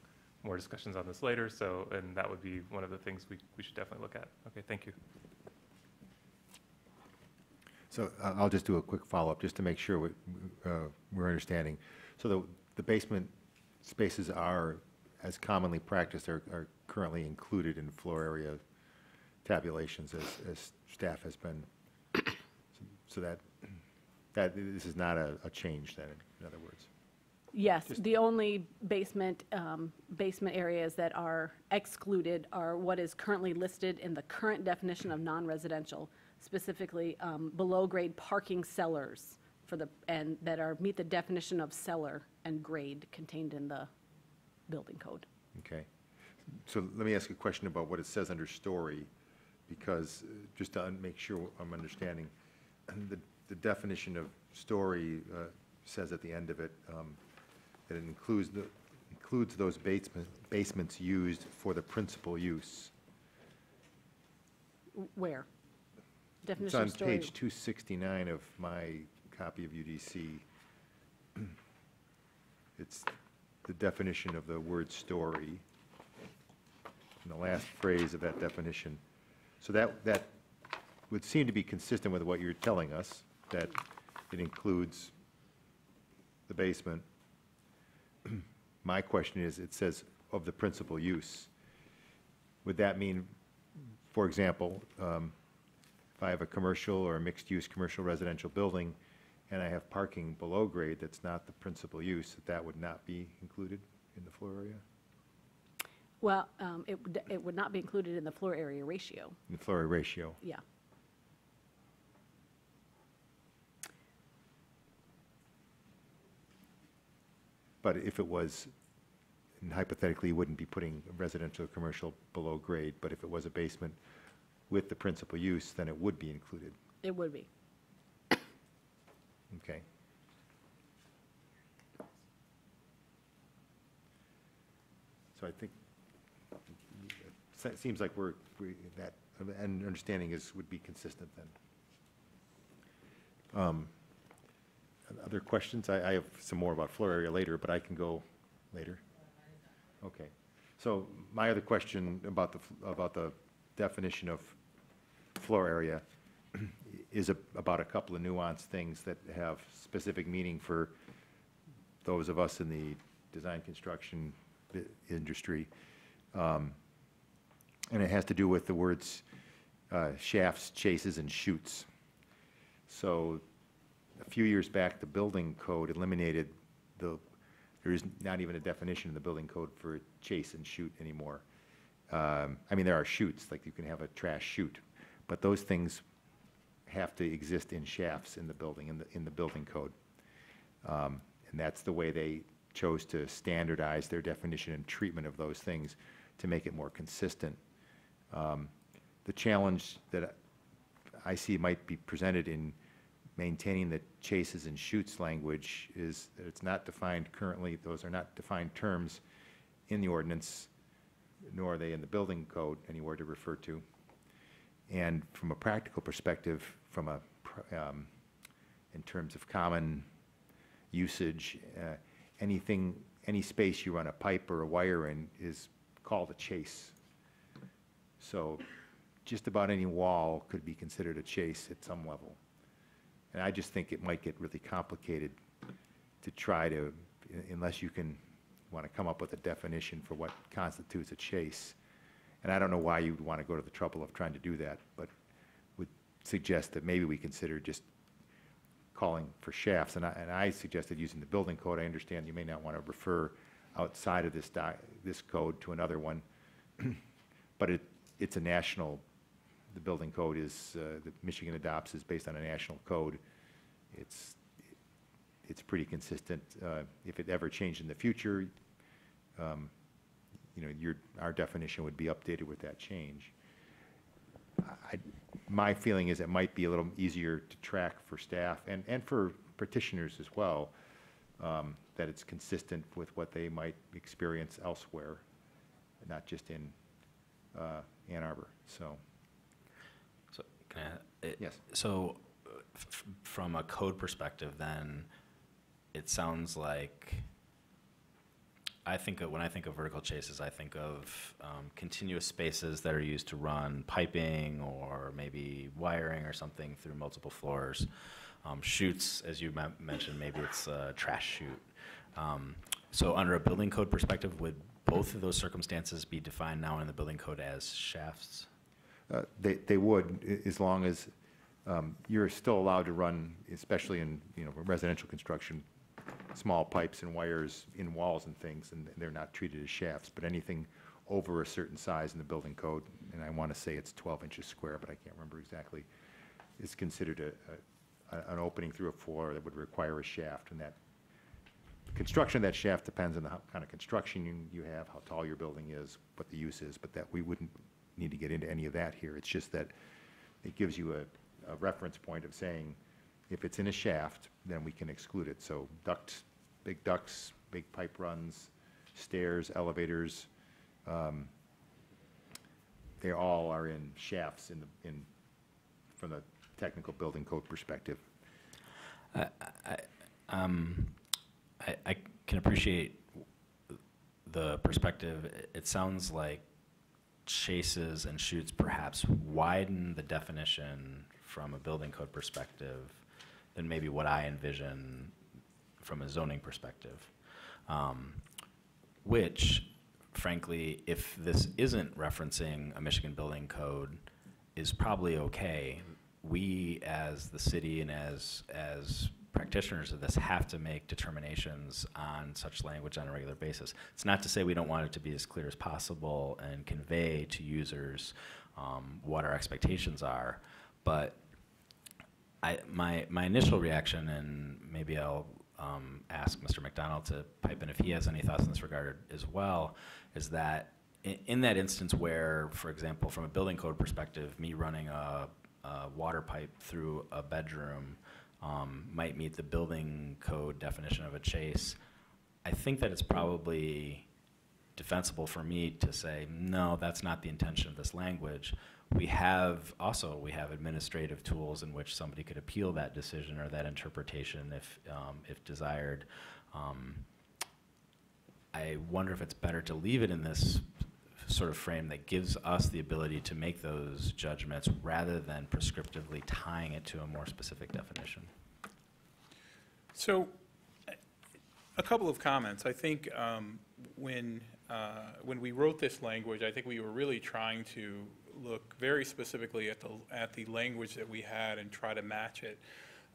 more discussions on this later, so, and that would be one of the things we should definitely look at. Okay, thank you. So I'll just do a quick follow-up, just to make sure we're understanding. So the basement spaces are, as commonly practiced, are currently included in floor area tabulations as staff has been. So that this is not a change then, in other words. Yes, the only basement areas that are excluded are what is currently listed in the current definition of non-residential, specifically below-grade parking cellars and that meet the definition of cellar and grade contained in the building code. Okay. So let me ask you a question about what it says under story, because just to make sure I'm understanding, the definition of story says at the end of it that it includes those basements used for the principal use. Where? It's Definition on of story. page 269 of my copy of UDC. It's the definition of the word story, in the last phrase of that definition. So that would seem to be consistent with what you're telling us, that it includes the basement. My question is, it says of the principal use. Would that mean, for example, if I have a commercial or a mixed-use commercial residential building and I have parking below grade that's not the principal use, that would not be included in the floor area? Well, it would not be included in the floor area ratio. In the floor area ratio? Yeah. But if it was, and hypothetically, you wouldn't be putting residential or commercial below grade, but if it was a basement with the principal use, then it would be included. It would be. Okay. So I think, it seems like that, and understanding would be consistent then. Other questions? I have some more about floor area later, but I can go later. Okay. So my other question about the definition of floor area is about a couple of nuanced things that have specific meaning for those of us in the design construction industry. And it has to do with the words shafts, chases, and chutes. So a few years back, the building code eliminated there is not even a definition in the building code for chase and chute anymore. I mean, there are chutes, like you can have a trash chute, but those things have to exist in shafts in the building, in the building code. And that's the way they chose to standardize their definition and treatment of those things to make it more consistent. The challenge that I see might be presented in maintaining the chases and chutes language is that it's not defined currently. Those are not defined terms in the ordinance, nor are they in the building code anywhere to refer to. And from a practical perspective, in terms of common usage, any space you run a pipe or a wire in is called a chase. So just about any wall could be considered a chase at some level. And I just think it might get really complicated to try to, unless you want to come up with a definition for what constitutes a chase. And I don't know why you'd want to go to the trouble of trying to do that, but would suggest that maybe we consider just calling for shafts. And I suggested using the building code. I understand you may not want to refer outside of this code to another one, but it's a national the building code is, that Michigan adopts is based on a national code. It's pretty consistent. If it ever changed in the future, you know, our definition would be updated with that change. My feeling is it might be a little easier to track for staff and for petitioners as well, that it's consistent with what they might experience elsewhere, not just in Ann Arbor, so. So, can I, Yes. So, from a code perspective, then, it sounds like, when I think of vertical chases, I think of continuous spaces that are used to run piping or maybe wiring or something through multiple floors. Chutes, as you mentioned, maybe it's a trash chute. So under a building code perspective, would both of those circumstances be defined now in the building code as shafts? They would, as long as you're still allowed to run, especially in, you know, residential construction, small pipes and wires in walls and things, and they're not treated as shafts. But anything over a certain size in the building code, and I want to say it's 12 inches square, but I can't remember exactly, is considered an opening through a floor that would require a shaft. And that construction of that shaft depends on the kind of construction you have, how tall your building is, what the use is, but that we wouldn't need to get into any of that here. It's just that it gives you a reference point of saying, if it's in a shaft, then we can exclude it. So ducts, big pipe runs, stairs, elevators, they all are in shafts from the technical building code perspective. I can appreciate the perspective. It sounds like chases and chutes perhaps widen the definition from a building code perspective than maybe what I envision from a zoning perspective. Which, frankly, if this isn't referencing a Michigan building code, is probably okay. We, as the city and as practitioners of this, have to make determinations on such language on a regular basis. It's not to say we don't want it to be as clear as possible and convey to users what our expectations are, but my initial reaction, and maybe I'll ask Mr. McDonald to pipe in if he has any thoughts in this regard as well, is that in that instance where, for example, from a building code perspective, me running a water pipe through a bedroom might meet the building code definition of a chase, I think that it's probably defensible for me to say, no, that's not the intention of this language. We have administrative tools in which somebody could appeal that decision or that interpretation if desired. I wonder if it's better to leave it in this sort of frame that gives us the ability to make those judgments rather than prescriptively tying it to a more specific definition. So, a couple of comments. I think when we wrote this language, I think we were really trying to look very specifically at the language that we had and try to match it.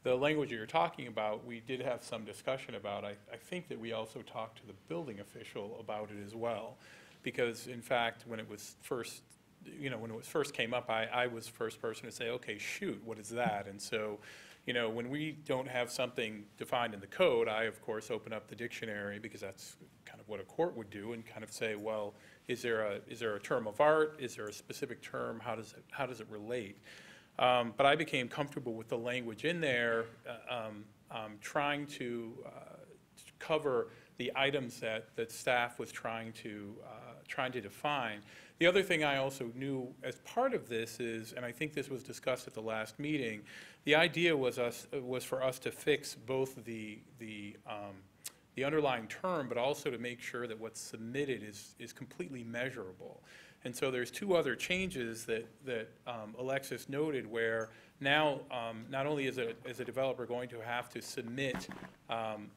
The language you're talking about, we did have some discussion about. I think that we also talked to the building official about it as well, because in fact, when it was first, when it first came up, I was the first person to say, okay, shoot, what is that? And so, when we don't have something defined in the code, I of course open up the dictionary, because that's kind of what a court would do, and kind of say, well, is there a term of art? Is there a specific term? How does it relate? But I became comfortable with the language in there, trying to cover the items that staff was trying to define. The other thing I also knew as part of this is, and I think this was discussed at the last meeting, the idea was for us to fix both the underlying term, but also to make sure that what's submitted is completely measurable. And so there's two other changes that Alexis noted, where now not only is a developer going to have to submit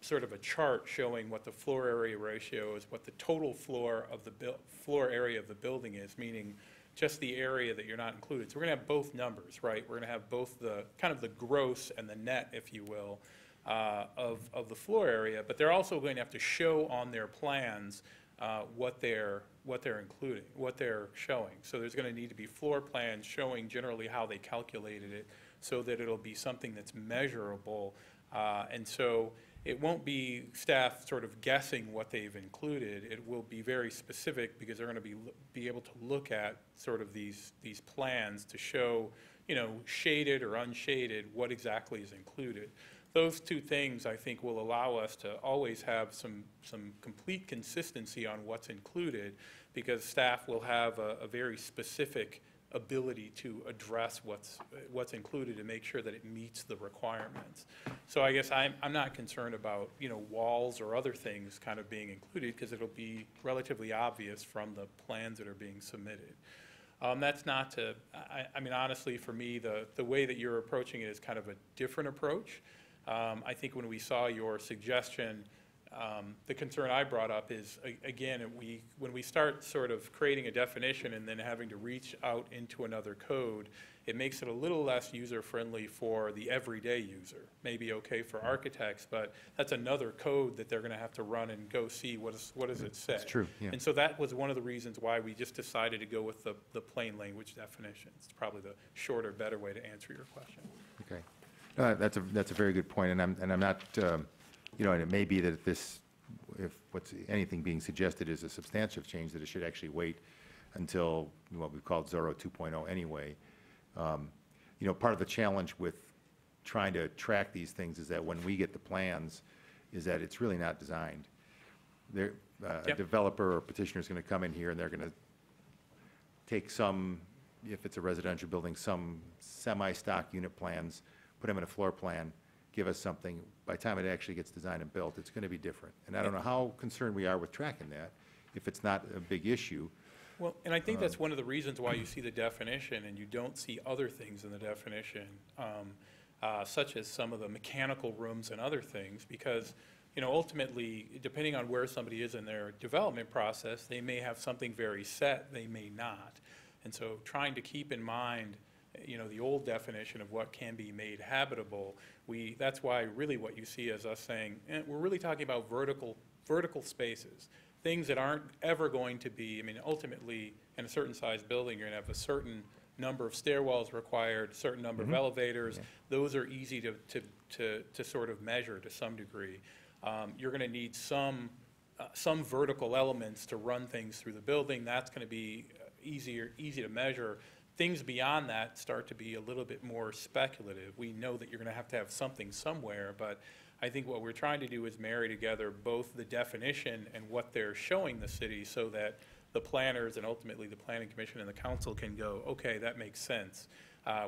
sort of a chart showing what the floor area ratio is, what the total floor area of the building is, meaning just the area that you're not included. So we're going to have both numbers, right? We're going to have both the kind of the gross and the net, if you will, of the floor area, but they're also going to have to show on their plans what they're including, what they're showing. So there's going to need to be floor plans showing generally how they calculated it so that it'll be something that's measurable. And so it won't be staff sort of guessing what they've included. It will be very specific because they're going to be able to look at sort of these plans to show, you know, shaded or unshaded, what exactly is included. Those two things, I think, will allow us to always have some complete consistency on what's included, because staff will have a very specific ability to address what's included and make sure that it meets the requirements. So I guess I'm not concerned about, you know, walls or other things kind of being included, because it'll be relatively obvious from the plans that are being submitted. That's not to, I mean, honestly, for me, the way that you're approaching it is kind of a different approach. I think when we saw your suggestion, the concern I brought up is, again, when we start sort of creating a definition and then having to reach out into another code, it makes it a little less user-friendly for the everyday user. Maybe okay for architects, but that's another code that they're going to have to run and go see what does it say. That's true, yeah. And so that was one of the reasons why we just decided to go with the plain language definition. It's probably the shorter, better way to answer your question. Okay. That's a very good point, and I'm not, you know, and it may be that if what's anything being suggested is a substantive change, that it should actually wait until what we've called Zorro 2.0 anyway. You know, part of the challenge with trying to track these things is that when we get the plans, is that it's really not designed. A developer or petitioner is going to come in here and they're going to take some, if it's a residential building, some semi-stock unit plans, put them in a floor plan, give us something. By the time it actually gets designed and built, it's going to be different. And I don't know how concerned we are with tracking that, if it's not a big issue. Well, and I think that's one of the reasons why you see the definition and you don't see other things in the definition, such as some of the mechanical rooms and other things, because, you know, ultimately, depending on where somebody is in their development process, they may have something very set, they may not. And so trying to keep in mind, you know, the old definition of what can be made habitable, that's why really what you see is us saying, we're really talking about vertical spaces, things that aren't ever going to be, I mean, ultimately, in a certain size building, you're going to have a certain number of stairwells required, a certain number of elevators. Yeah. Those are easy to sort of measure to some degree. You're going to need some vertical elements to run things through the building. That's going to be easy to measure. Things beyond that start to be a little bit more speculative. We know that you're going to have something somewhere, but I think what we're trying to do is marry together both the definition and what they're showing the city so that the planners and ultimately the Planning Commission and the council can go, okay, that makes sense.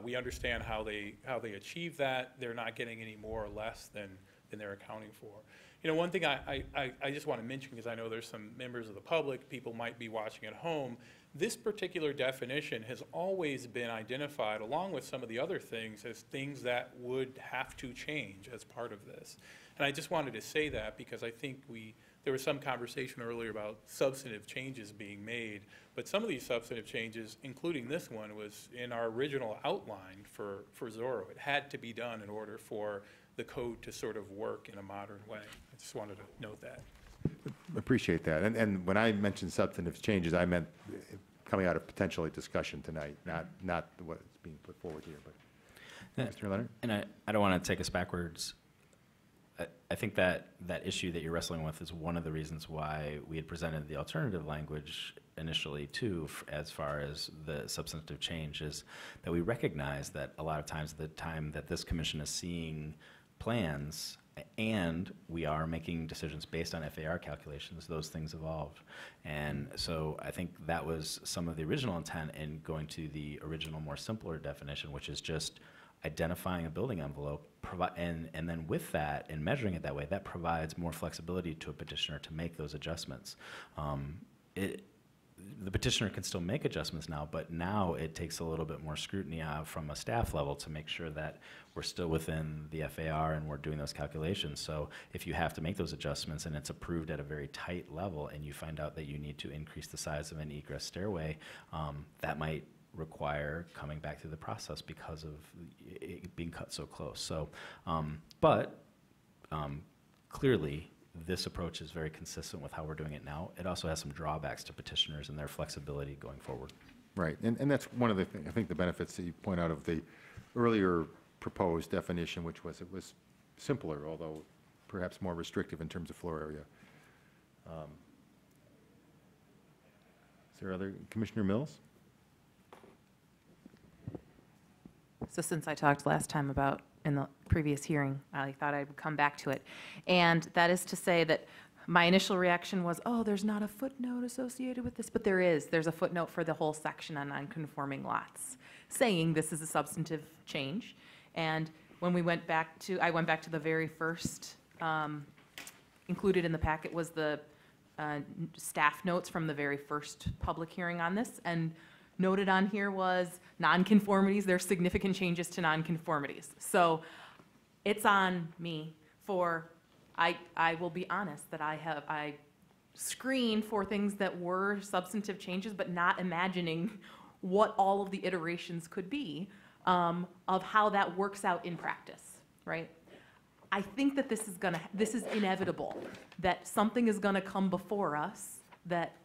We understand how they achieve that. They're not getting any more or less than they're accounting for. You know, one thing I just want to mention, because I know there's some members of the public, people might be watching at home, this particular definition has always been identified, along with some of the other things, as things that would have to change as part of this. And I just wanted to say that because I think there was some conversation earlier about substantive changes being made, but some of these substantive changes, including this one, was in our original outline for Zorro. It had to be done in order for the code to sort of work in a modern way. I just wanted to note that. Appreciate that. And when I mentioned substantive changes, I meant coming out of potentially discussion tonight, not what's being put forward here. But Mr. Leonard? And I don't want to take us backwards. I think that issue that you're wrestling with is one of the reasons why we had presented the alternative language initially too, as far as the substantive change, is that we recognize that a lot of times the time that this commission is seeing plans and we are making decisions based on FAR calculations, those things evolve. And so I think that was some of the original intent in going to the original more simpler definition, which is just identifying a building envelope, and then with that, and measuring it that way, that provides more flexibility to a petitioner to make those adjustments. The petitioner can still make adjustments now, but now it takes a little bit more scrutiny from a staff level to make sure that we're still within the FAR and we're doing those calculations. So if you have to make those adjustments and it's approved at a very tight level and you find out that you need to increase the size of an egress stairway, that might require coming back through the process because of it being cut so close. So, but clearly, this approach is very consistent with how we're doing it now. It also has some drawbacks to petitioners and their flexibility going forward. Right, and that's one of the, I think the benefits that you point out of the earlier proposed definition, which was, it was simpler, although perhaps more restrictive in terms of floor area. Is there other, Commissioner Mills? So since I talked last time about, in the previous hearing, I thought I would come back to it. And that is to say that my initial reaction was, oh, there's not a footnote associated with this, but there is. There's a footnote for the whole section on non-conforming lots, saying this is a substantive change. And when we went back to, I went back to the very first, included in the packet was the staff notes from the very first public hearing on this, and noted on here was nonconformities, there's significant changes to nonconformities. So it's on me for, I will be honest, that I screened for things that were substantive changes, but not imagining what all of the iterations could be of how that works out in practice, right? I think that this is inevitable, that something is gonna come before us that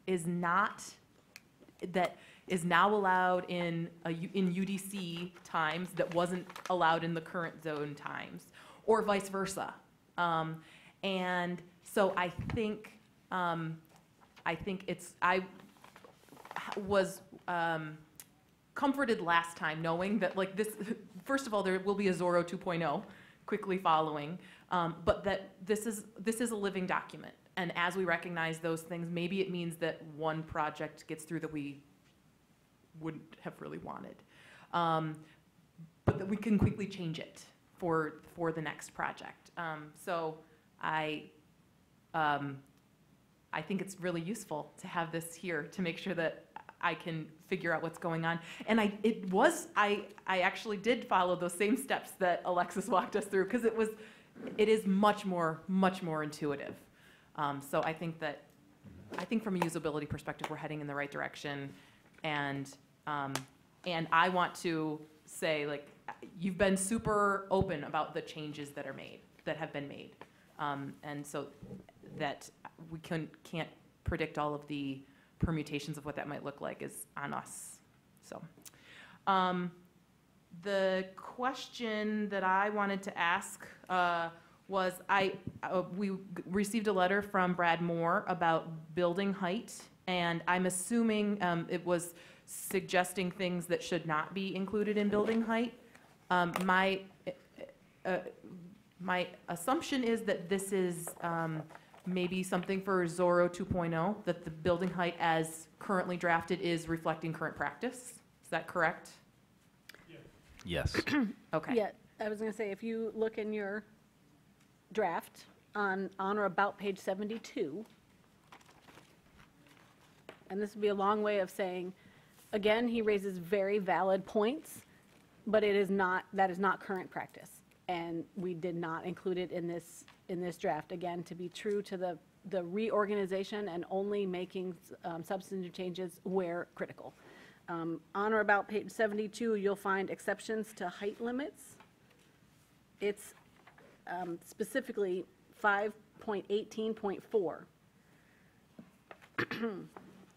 is not, that is now allowed in UDC times that wasn't allowed in the current zone times, or vice versa. And so I think I was comforted last time knowing that, like, this, first of all, there will be a Zorro 2.0 quickly following, but that this is a living document. And as we recognize those things, maybe it means that one project gets through that we wouldn't have really wanted. But that we can quickly change it for the next project. So I think it's really useful to have this here to make sure that I can figure out what's going on. And I actually did follow those same steps that Alexis walked us through, because it is much more intuitive. So I think from a usability perspective, we're heading in the right direction. And I want to say, like, you've been super open about the changes that have been made. And so that we can't predict all of the permutations of what that might look like is on us. So the question that I wanted to ask was, we received a letter from Brad Moore about building height, and I'm assuming it was suggesting things that should not be included in building height. My assumption is that this is maybe something for Zorro 2.0, that the building height as currently drafted is reflecting current practice. Is that correct? Yes. Okay. Yeah, I was gonna say, if you look in your draft on or about page 72, and this would be a long way of saying, again, he raises very valid points, but that is not current practice. And we did not include it in this draft, again, to be true to the reorganization and only making substantive changes where critical. On or about page 72, you'll find exceptions to height limits. It's specifically 5.18.4.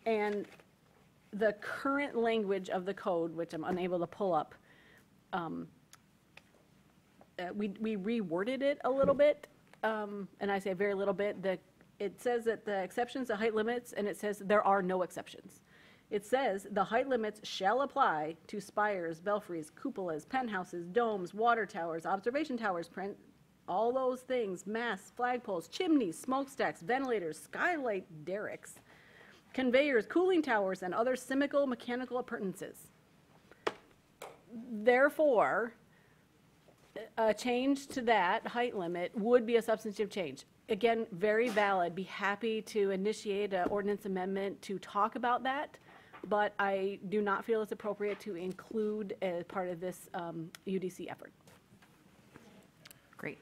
And the current language of the code, which I'm unable to pull up, we reworded it a little bit, and I say very little bit. It says that the exceptions to height limits, and it says there are no exceptions. It says the height limits shall apply to spires, belfries, cupolas, penthouses, domes, water towers, observation towers, all those things, masts, flagpoles, chimneys, smokestacks, ventilators, skylight derricks, conveyors, cooling towers, and other chemical mechanical appurtenances. Therefore, a change to that height limit would be a substantive change. Again, very valid. Be happy to initiate an ordinance amendment to talk about that, but I do not feel it's appropriate to include as part of this UDC effort. Great.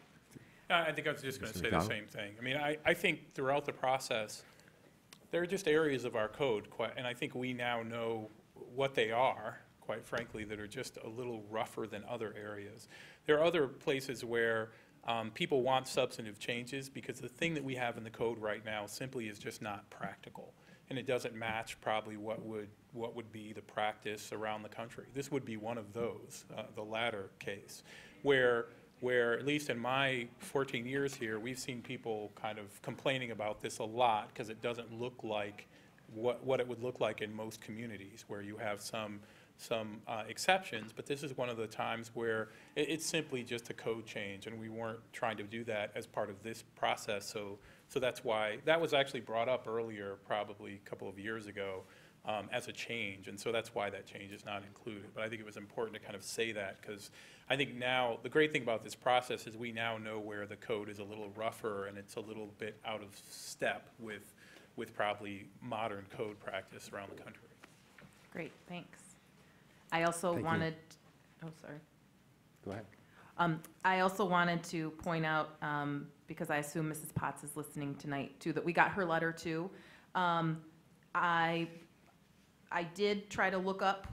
I think I was just going to say the same thing. I mean, I think throughout the process, there are just areas of our code, and I think we now know what they are, quite frankly, that are just a little rougher than other areas. There are other places where People want substantive changes because the thing that we have in the code right now simply is just not practical. And it doesn't match probably what would be the practice around the country. This would be one of those, the latter case, where at least in my 14 years here, we've seen people kind of complaining about this a lot because it doesn't look like what it would look like in most communities where you have some exceptions, but this is one of the times where it's simply just a code change, and we weren't trying to do that as part of this process. So that's why that was actually brought up earlier, probably a couple of years ago, as a change, and so that's why that change is not included. But I think it was important to kind of say that because I think now the great thing about this process is we now know where the code is a little rougher and it's a little bit out of step with probably modern code practice around the country. Great, thanks. I also Thank you. wanted, oh, sorry. Go ahead. I also wanted to point out, because I assume Mrs. Potts is listening tonight too, that we got her letter too. I did try to look up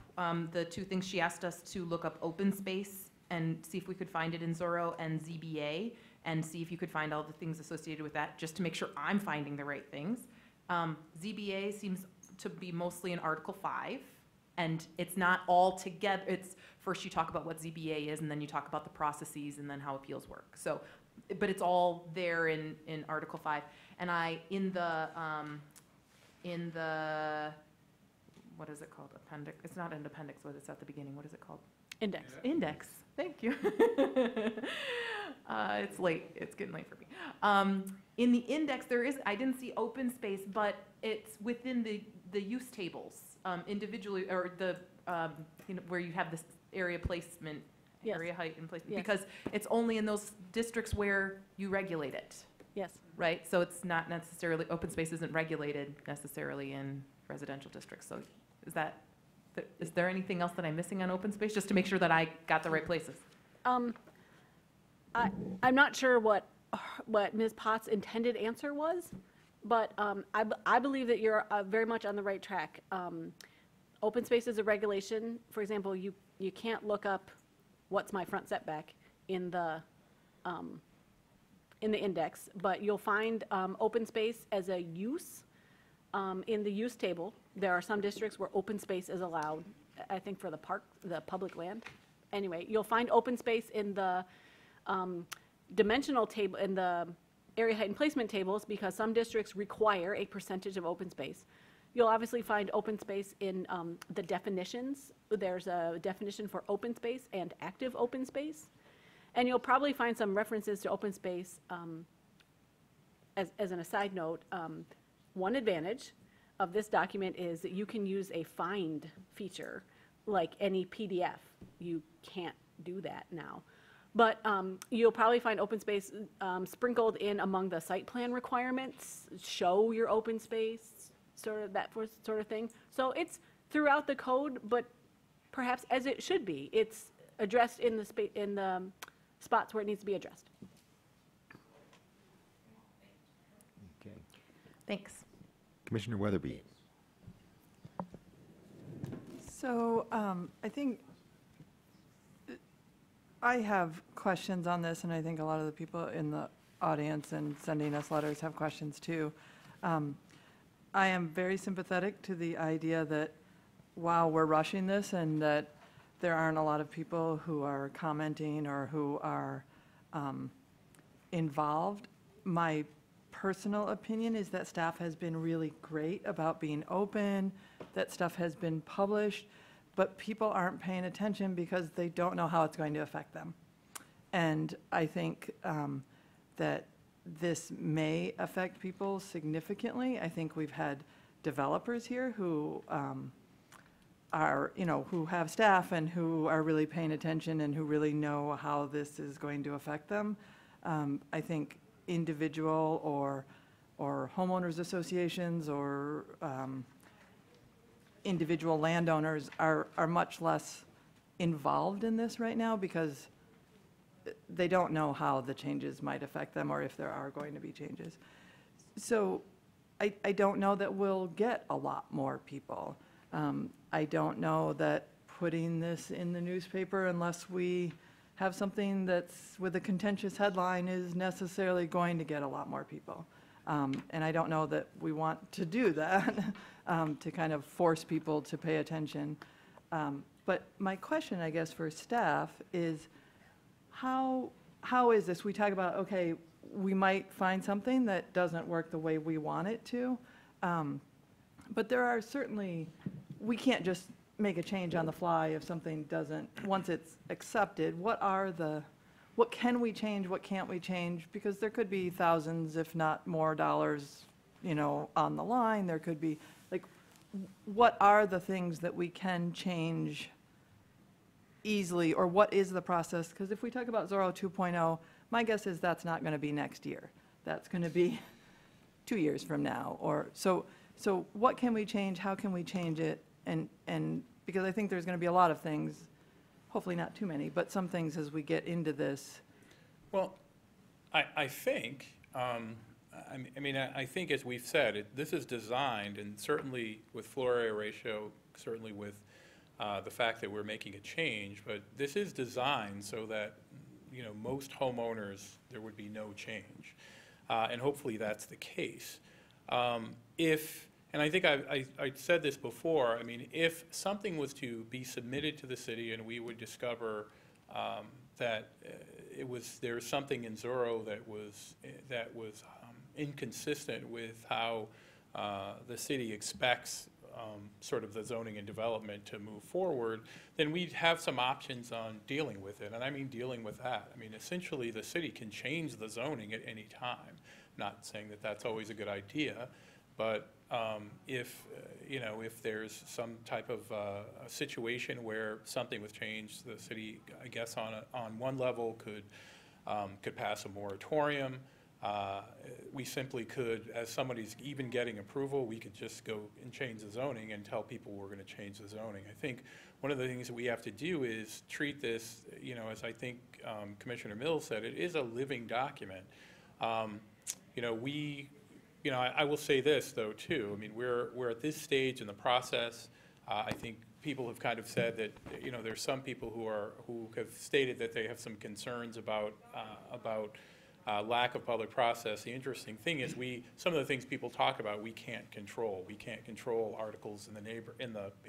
the two things she asked us to look up: open space and see if we could find it in Zorro, and ZBA, and see if you could find all the things associated with that, just to make sure I'm finding the right things. ZBA seems to be mostly in Article 5. And it's not all together. It's first you talk about what ZBA is, and then you talk about the processes, and then how appeals work. So, but it's all there in Article 5. And in the what is it called? Appendix. It's not an appendix. What it's at the beginning. What is it called? Index. Index. Thank you. It's late. It's getting late for me. In the index, I didn't see open space, but it's within the use tables. Individually, or the, where you have this area placement, Yes. area height and placement, Yes. because it's only in those districts where you regulate it, Yes. right? So it's not necessarily, open space isn't regulated necessarily in residential districts. So is there anything else that I'm missing on open space, just to make sure that I got the right places? I'm not sure what Ms. Potts' intended answer was, but I believe that you're very much on the right track. Open space is a regulation. For example, you can't look up what's my front setback in the index, but you'll find open space as a use in the use table. There are some districts where open space is allowed, I think for the public land. Anyway, you'll find open space in the dimensional table, in the area height and placement tables, because some districts require a percentage of open space. You'll obviously find open space in the definitions. There's a definition for open space and active open space. And you'll probably find some references to open space. As an aside note, one advantage of this document is that you can use a find feature like any PDF. You can't do that now. But you'll probably find open space sprinkled in among the site plan requirements, show your open space, sort of that sort of thing. So it's throughout the code, but perhaps as it should be. It's addressed in the spots where it needs to be addressed. Okay. Thanks. Commissioner Weatherby. So I think I have questions on this, and I think a lot of the people in the audience and sending us letters have questions too. I am very sympathetic to the idea that while we're rushing this and that there aren't a lot of people who are commenting or who are involved, my personal opinion is that staff has been really great about being open, that stuff has been published, but people aren't paying attention because they don't know how it's going to affect them. And I think that this may affect people significantly. I think we've had developers here who are, who have staff and who are really paying attention and who really know how this is going to affect them. I think individual or homeowners associations or individual landowners are much less involved in this right now because they don't know how the changes might affect them or if there are going to be changes. So I don't know that we'll get a lot more people. I don't know that putting this in the newspaper, unless we have something that's with a contentious headline is necessarily going to get a lot more people. And I don't know that we want to do that, to kind of force people to pay attention. But my question, I guess, for staff is, how is this? We talk about, okay, we might find something that doesn't work the way we want it to. But there are certainly, we can't just make a change on the fly if something doesn't, once it's accepted. What can we change, what can't we change? Because there could be thousands, if not more dollars, on the line. There could be, like, what are the things that we can change easily, or what is the process? Because if we talk about Zorro 2.0, my guess is that's not going to be next year. That's going to be 2 years from now. Or so what can we change? How can we change it? And because I think there's going to be a lot of things, hopefully not too many, but some things as we get into this. Well, I think, I think as we've said, this is designed, and certainly with floor area ratio, certainly with the fact that we're making a change, but this is designed so that, most homeowners, there would be no change. And hopefully that's the case. And I think I said this before, if something was to be submitted to the city and we would discover that there was something in Zorro that was inconsistent with how the city expects sort of the zoning and development to move forward, then we'd have some options on dealing with it. And I mean dealing with that. Essentially the city can change the zoning at any time. Not saying that that's always a good idea, but if there's some type of a situation where something was changed, the city, I guess, on one level could pass a moratorium. We simply could, as somebody's even getting approval, we could just go and change the zoning and tell people we're going to change the zoning. I think one of the things that we have to do is treat this, as I think Commissioner Mills said, it is a living document. I will say this, though, too. We're at this stage in the process. I think people have kind of said that, there's some people who have stated that they have some concerns about lack of public process. The interesting thing is some of the things people talk about, we can't control. We can't control articles in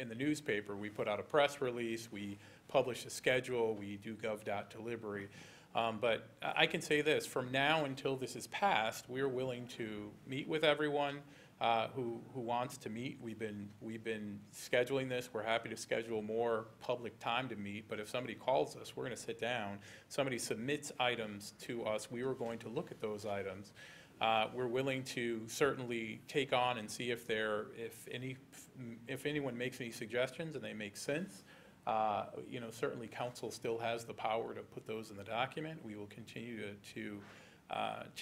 the newspaper. We put out a press release. We publish a schedule. We do gov.delivery. But I can say this, from now until this is passed, we're willing to meet with everyone who wants to meet. We've been scheduling this. We're happy to schedule more public time to meet, but if somebody calls us, we're going to sit down. Somebody submits items to us, we are going to look at those items. We're willing to certainly take on and see if anyone makes any suggestions and they make sense. Certainly council still has the power to put those in the document. We will continue to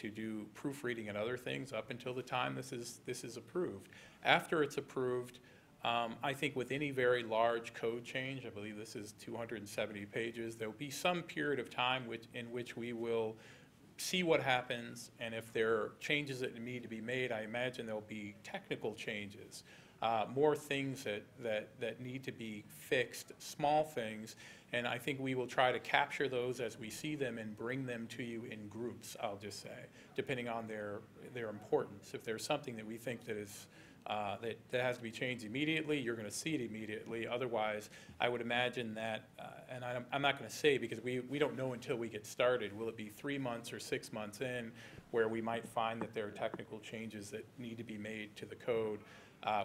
do proofreading and other things up until the time this is approved. After it's approved, I think with any very large code change, I believe this is 270 pages, there will be some period of time in which we will see what happens, and if there are changes that need to be made, I imagine there will be technical changes. More things that need to be fixed, small things, and I think we will try to capture those as we see them and bring them to you in groups, I'll just say, depending on their importance. If there's something that we think that is that has to be changed immediately, you're going to see it immediately. Otherwise, I would imagine that, and I'm not going to say because we don't know until we get started, will it be 3 months or 6 months in where we might find that there are technical changes that need to be made to the code.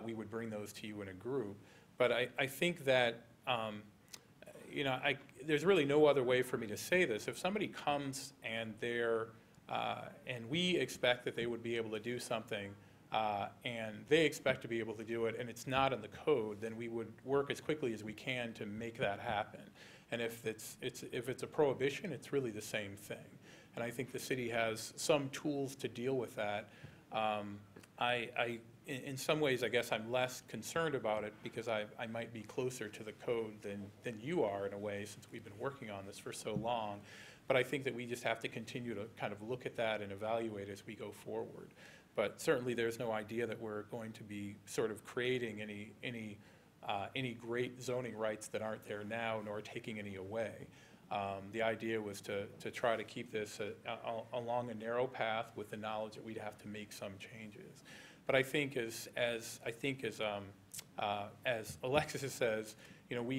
We would bring those to you in a group. But I think that, there's really no other way for me to say this. If somebody comes and and we expect that they would be able to do something, and they expect to be able to do it, and it's not in the code, then we would work as quickly as we can to make that happen. And if it's a prohibition, it's really the same thing. And I think the city has some tools to deal with that. In some ways, I guess I'm less concerned about it because I might be closer to the code than you are in a way, since we've been working on this for so long. But I think that we just have to continue to kind of look at that and evaluate as we go forward. But certainly there's no idea that we're going to be sort of creating any great zoning rights that aren't there now, nor taking any away. The idea was to try to keep this along a narrow path with the knowledge that we'd have to make some changes. But I think as Alexis says, you know,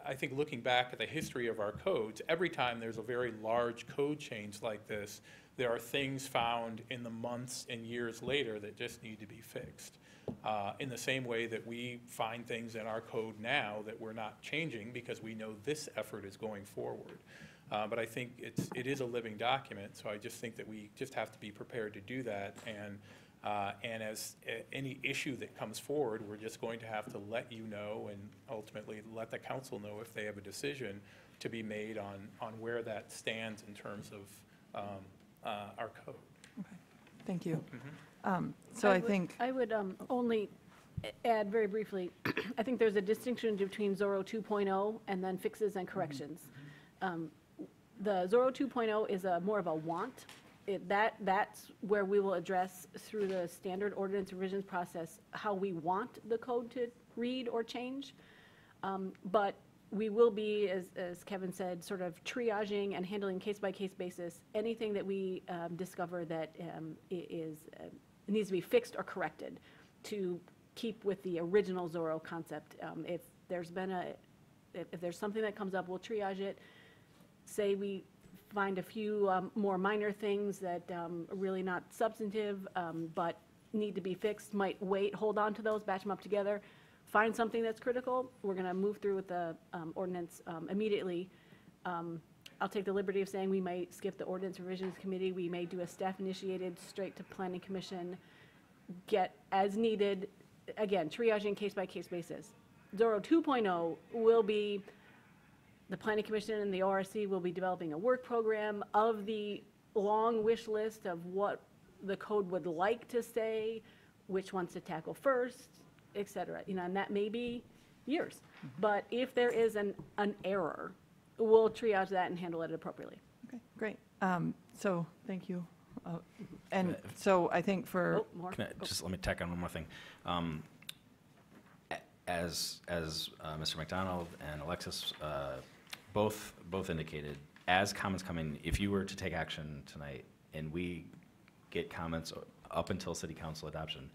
I think looking back at the history of our codes, every time there's a very large code change like this, there are things found in the months and years later that just need to be fixed. In the same way that we find things in our code now that we're not changing because we know this effort is going forward. But I think it is a living document, so I just think that we just have to be prepared to do that. And as any issue that comes forward, we're just going to have to let you know and ultimately let the council know if they have a decision to be made on where that stands in terms of our code. Okay, thank you. So I think. I would only add very briefly, I think there's a distinction between Zorro 2.0 and then fixes and corrections. The Zorro 2.0 is more of a want. That's where we will address through the standard ordinance revisions process how we want the code to read or change. But we will be, as Kevin said, sort of triaging and handling case-by-case basis anything that we discover that needs to be fixed or corrected to keep with the original Zorro concept. If there's something that comes up, we'll triage it. Say we find a few more minor things that are really not substantive, but need to be fixed, might wait, hold on to those, batch them up together. Find something that's critical, we're going to move through with the ordinance immediately. I'll take the liberty of saying we might skip the ordinance revisions committee. We may do a staff-initiated straight to planning commission, get as needed, again, triaging case-by-case basis. Zorro 2.0 will be, the planning commission and the ORC will be developing a work program of the long wish list of what the code would like to say, which ones to tackle first, et cetera. You know, and that may be years. But if there is an error, we'll triage that and handle it appropriately. Okay, great. So, thank you. And so I think for. More. Just let me tack on one more thing. As Mr. McDonald and Alexis both indicated, as comments come in, if you were to take action tonight and we get comments up until city council adoption,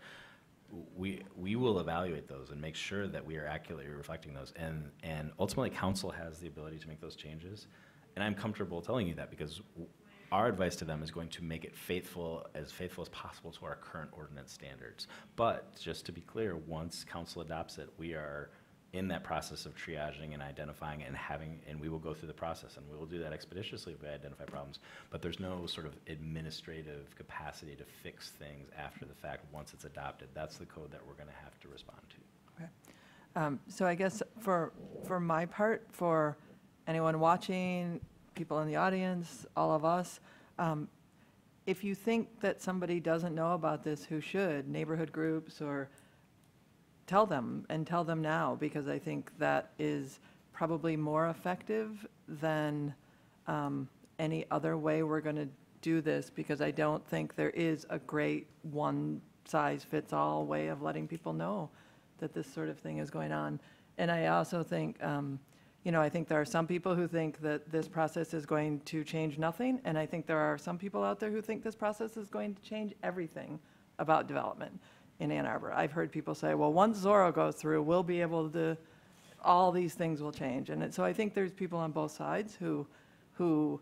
we will evaluate those and make sure that we are accurately reflecting those. And ultimately, council has the ability to make those changes. And I'm comfortable telling you that because our advice to them is going to make it faithful as possible to our current ordinance standards. But just to be clear, once council adopts it, we are in that process of triaging and identifying and we will go through the process, and we will do that expeditiously if we identify problems. But there's no sort of administrative capacity to fix things after the fact once it's adopted. That's the code that we're going to have to respond to. Okay. So I guess for my part, for anyone watching, people in the audience, all of us, if you think that somebody doesn't know about this who should, neighborhood groups, or tell them now, because I think that is probably more effective than any other way we're going to do this, because I don't think there is a great one-size-fits-all way of letting people know that this sort of thing is going on. And I also think, I think there are some people who think that this process is going to change nothing, and I think there are some people out there who think this process is going to change everything about development in Ann Arbor. I've heard people say, well, once Zorro goes through, we'll be able to, all these things will change. And so I think there's people on both sides who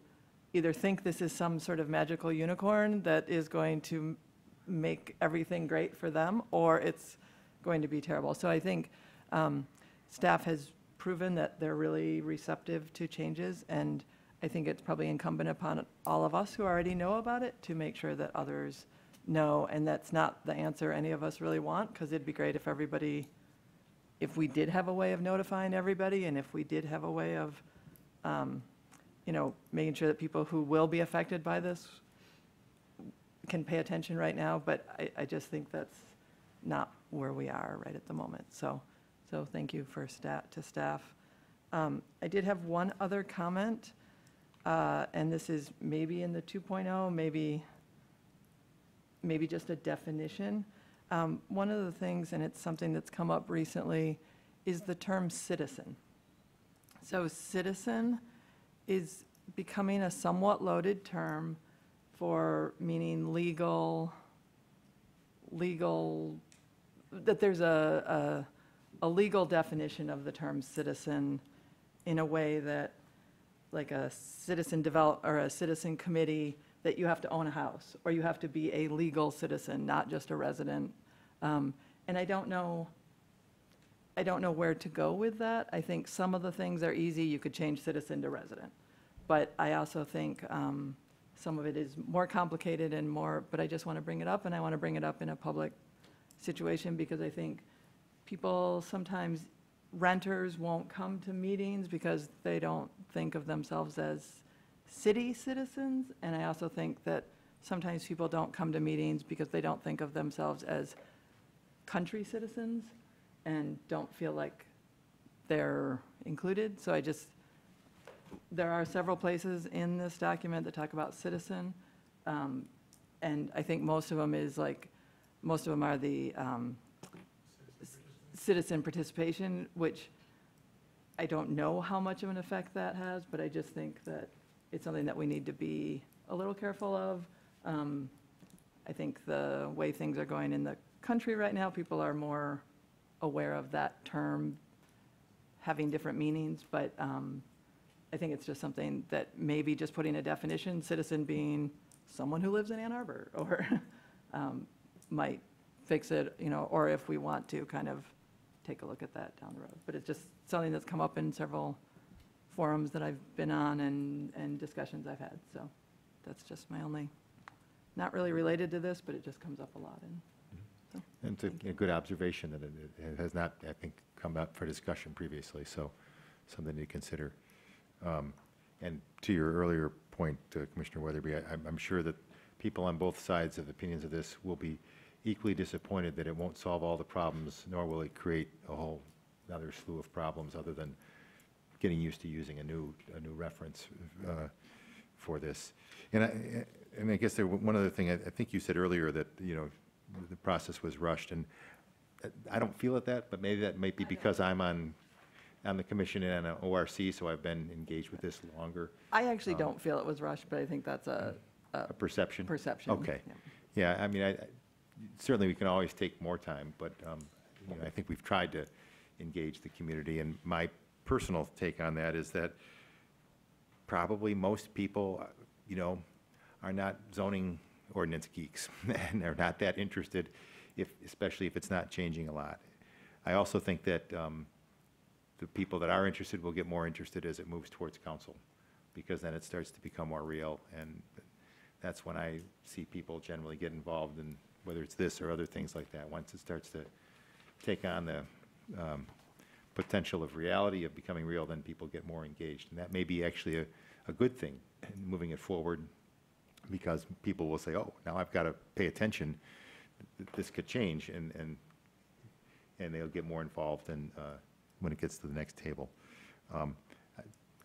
either think this is some sort of magical unicorn that is going to make everything great for them, or it's going to be terrible. So I think staff has proven that they're really receptive to changes, and I think it's probably incumbent upon all of us who already know about it to make sure that others know, and that's not the answer any of us really want, because it'd be great if we did have a way of notifying everybody, and if we did have a way of, making sure that people who will be affected by this can pay attention right now, but I just think that's not where we are right at the moment. So thank you to staff. I did have one other comment, and this is maybe in the 2.0, maybe just a definition. One of the things, and it's something that's come up recently, is the term citizen. So citizen is becoming a somewhat loaded term for meaning legal, that there's a legal definition of the term citizen in a way that, like a citizen or a citizen committee, that you have to own a house, or you have to be a legal citizen, not just a resident. And I don't know where to go with that. I think some of the things are easy. You could change citizen to resident. But I also think some of it is more complicated and more, but I just want to bring it up, and I want to bring it up in a public situation, because I think people sometimes, renters won't come to meetings because they don't think of themselves as city citizens. And I also think that sometimes people don't come to meetings because they don't think of themselves as country citizens and don't feel like they're included. So there are several places in this document that talk about citizen. And I think most of them are the citizen participation, which I don't know how much of an effect that has, but I just think that it's something that we need to be a little careful of. I think the way things are going in the country right now, people are more aware of that term having different meanings, but I think it's just something that maybe just putting a definition, citizen being someone who lives in Ann Arbor, or might fix it, or if we want to kind of take a look at that down the road. But it's just something that's come up in several forums that I've been on and discussions I've had. So that's just my only, not really related to this, but it just comes up a lot. And it's a good observation that it has not, I think, come up for discussion previously, so something to consider. And to your earlier point, Commissioner Weatherby, I'm sure that people on both sides of opinions of this will be equally disappointed that it won't solve all the problems, nor will it create a whole other slew of problems other than getting used to using a new reference for this. And I guess one other thing, I think you said earlier that, the process was rushed, and I don't feel it but maybe that might be because I'm on the commission and on ORC, so I've been engaged with this longer. I actually don't feel it was rushed, but I think that's a perception? Perception. Okay. Yeah, I mean, certainly we can always take more time, but I think we've tried to engage the community, and my personal take on that is that probably most people, are not zoning ordinance geeks, and they're not that interested, especially if it's not changing a lot. I also think that the people that are interested will get more interested as it moves towards council, because then it starts to become more real, and that's when I see people generally get involved in whether it's this or other things like that. Once it starts to take on the potential of reality of becoming real, then people get more engaged, and that may be actually a good thing in moving it forward, because people will say, oh, now I've got to pay attention, this could change, and they'll get more involved when it gets to the next table.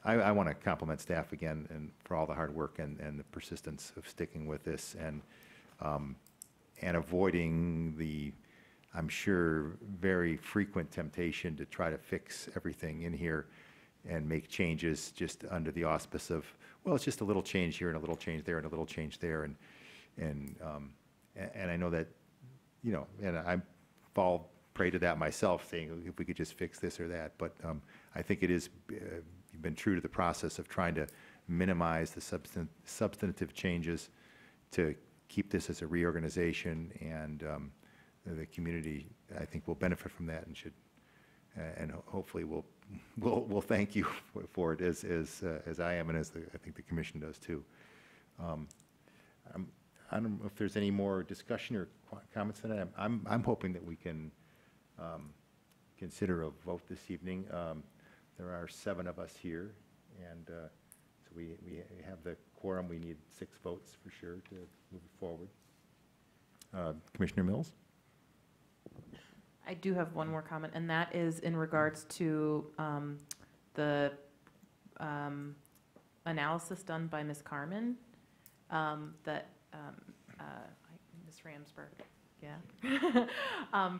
I want to compliment staff again and for all the hard work and the persistence of sticking with this and avoiding the, I'm sure, very frequent temptation to try to fix everything in here and make changes just under the auspice of, well, it's just a little change here and a little change there and a little change there, and I know that, and I fall prey to that myself, saying if we could just fix this or that. But I think it is you've been true to the process of trying to minimize the substantive changes to keep this as a reorganization, and the community, I think, will benefit from that and should, and hopefully we'll thank you for it as I am, and as I think the commission does too. I don't know if there's any more discussion or comments on that. I'm hoping that we can consider a vote this evening. There are 7 of us here, and so we have the quorum. We need 6 votes for sure to move it forward. Commissioner Mills? I do have one more comment, and that is in regards to the analysis done by Ms. Carmen that Ms. Ramsberg,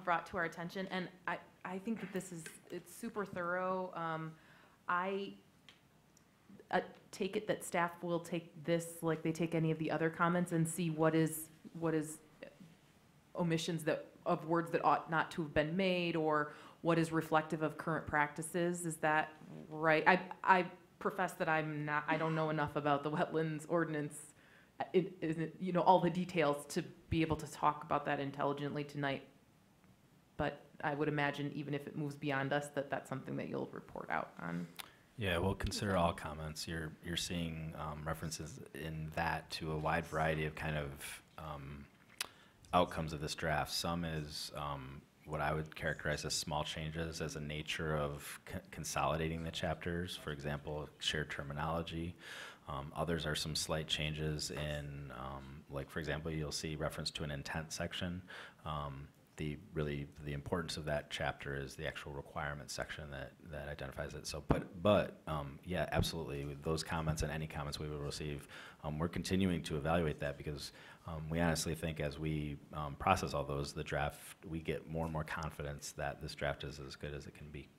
brought to our attention. And I think that it's super thorough. take it that staff will take this, like they take any of the other comments and see what is omissions of words that ought not to have been made, or what is reflective of current practices? Is that right? I profess that I don't know enough about the wetlands ordinance, all the details to be able to talk about that intelligently tonight. But I would imagine even if it moves beyond us, that's something that you'll report out on. Yeah, we'll consider all comments. You're seeing references in that to a wide variety of kind of outcomes of this draft. Some is what I would characterize as small changes as a nature of consolidating the chapters, for example, shared terminology. Others are some slight changes in, like, for example, you'll see reference to an intent section. The importance of that chapter is the actual requirements section that identifies it. So, but yeah, absolutely, with those comments and any comments we will receive, we're continuing to evaluate that, because we honestly think as we process all those, the draft, we get more and more confidence that this draft is as good as it can be.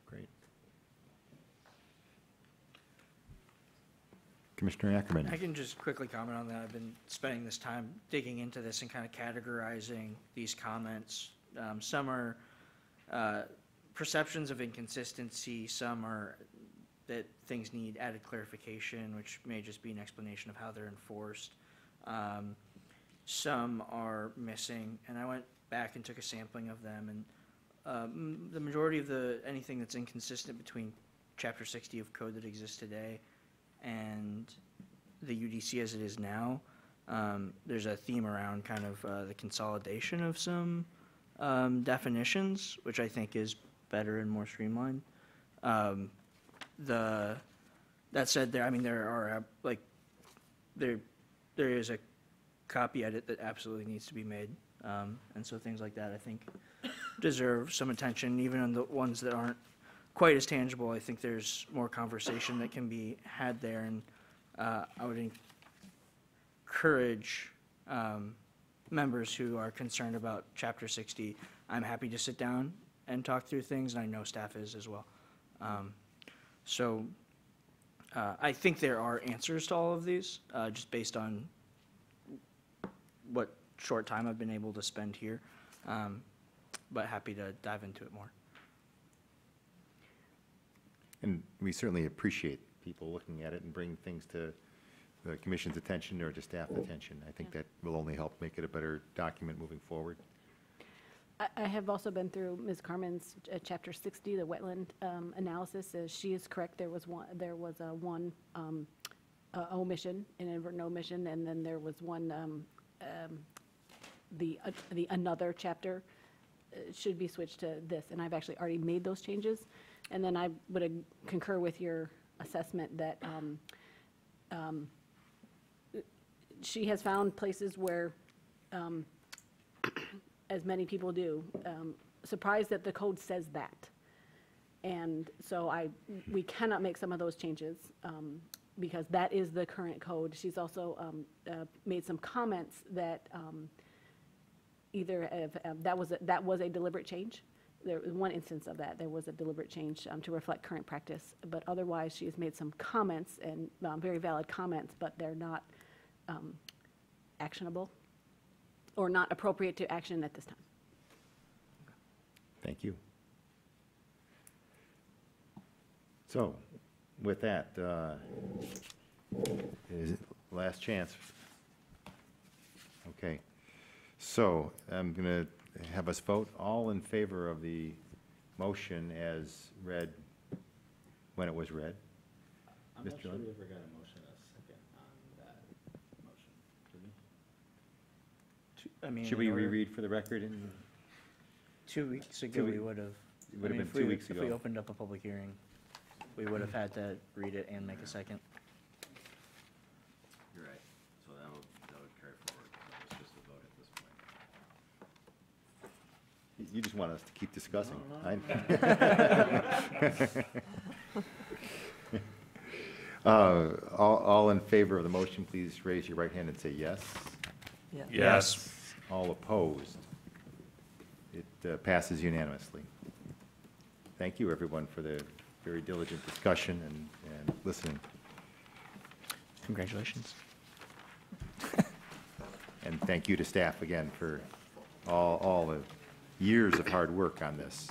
Great. Commissioner Ackerman. I can just quickly comment on that. I've been spending this time digging into this and kind of categorizing these comments. Some are perceptions of inconsistency, some are that things need added clarification, which may just be an explanation of how they're enforced. Some are missing, and I went back and took a sampling of them, and the majority of anything that's inconsistent between Chapter 60 of code that exists today and the UDC as it is now, there's a theme around kind of the consolidation of some definitions, which I think is better and more streamlined. That said, there are there is a copy edit that absolutely needs to be made, and so things like that I think deserve some attention, even on the ones that aren't quite as tangible. I think there's more conversation that can be had there, and I would encourage members who are concerned about Chapter 60. I'm happy to sit down and talk through things, and I know staff is as well. So I think there are answers to all of these, just based on what short time I've been able to spend here, but happy to dive into it more. And we certainly appreciate people looking at it and bringing things to the commission's attention or to staff attention. I think that will only help make it a better document moving forward. I have also been through Ms. Carmen's Chapter 60, the wetland analysis. She is correct. There was one omission, an inadvertent omission, and then there was one, the another chapter should be switched to this, and I've actually already made those changes. And then I would concur with your assessment that she has found places where, as many people do, surprised that the code says that. And so we cannot make some of those changes because that is the current code. She's also made some comments that that was a deliberate change. There was one instance of that. There was a deliberate change to reflect current practice, but otherwise she has made some comments, and very valid comments, but they're not actionable or not appropriate to action at this time. Thank you. So, with that, is it last chance? Okay. So, I'm going to have us vote all in favor of the motion as read when it was read. I'm not Mr. sure Lynn? we ever got a motion a second on that motion, did we? Should we reread for the record? 2 weeks ago, 2 we weeks. would have. It would have been 2 weeks If we ago. opened up a public hearing, we would have had to read it and make a second. You're right, so that would carry forward, it's just a vote at this point. You just want us to keep discussing. All in favor of the motion, please raise your right hand and say yes. Yeah. Yes. All opposed? It passes unanimously. Thank you, everyone, for very diligent discussion and listening. Congratulations. And thank you to staff again for all the years of hard work on this.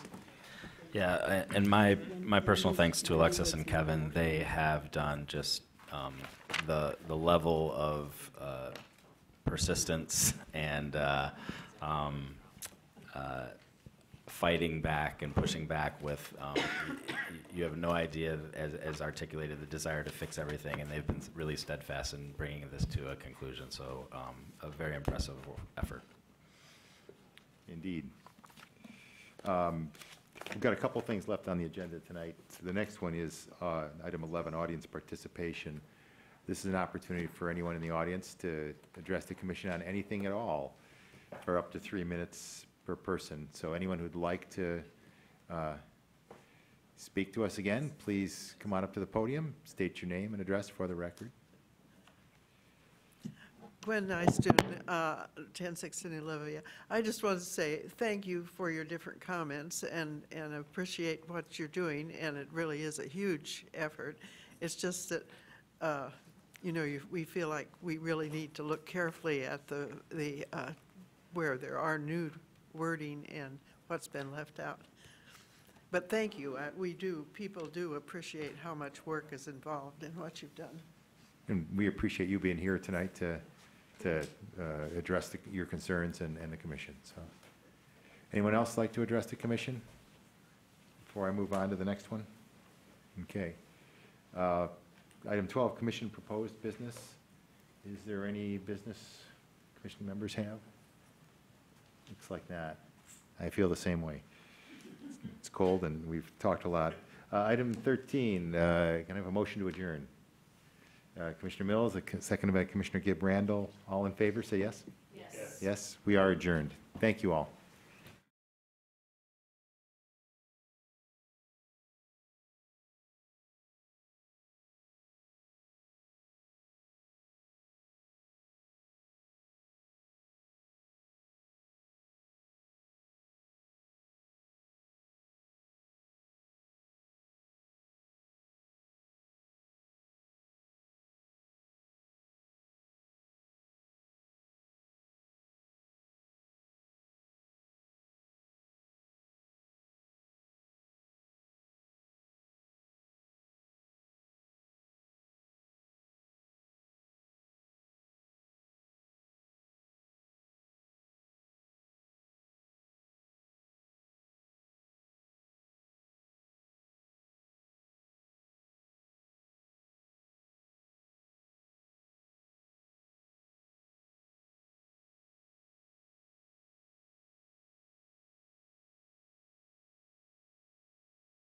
Yeah, and my personal thanks to Alexis and Kevin. They have done just the level of persistence and fighting back and pushing back with, you have no idea, as articulated, the desire to fix everything, and they've been really steadfast in bringing this to a conclusion. So a very impressive effort. Indeed. We've got a couple things left on the agenda tonight. The next one is item 11, audience participation. This is an opportunity for anyone in the audience to address the commission on anything at all for up to 3 minutes per person. So anyone who'd like to speak to us again, please come on up to the podium, state your name and address for the record. Gwen Nystuen, 1016 Olivia. I just want to say thank you for your different comments and appreciate what you're doing, and it really is a huge effort. It's just that, we feel like we really need to look carefully at the where there are new wording and what's been left out. But thank you. People do appreciate how much work is involved in what you've done. And we appreciate you being here tonight to address your concerns and the commission. So, anyone else like to address the commission before I move on to the next one? Okay. Item 12, commission proposed business. Is there any business commission members have? Looks like not. I feel the same way. It's cold and we've talked a lot. Item 13, can I have a motion to adjourn? Commissioner Mills, seconded by Commissioner Gibb Randall. All in favor, say yes? Yes. Yes, we are adjourned. Thank you all.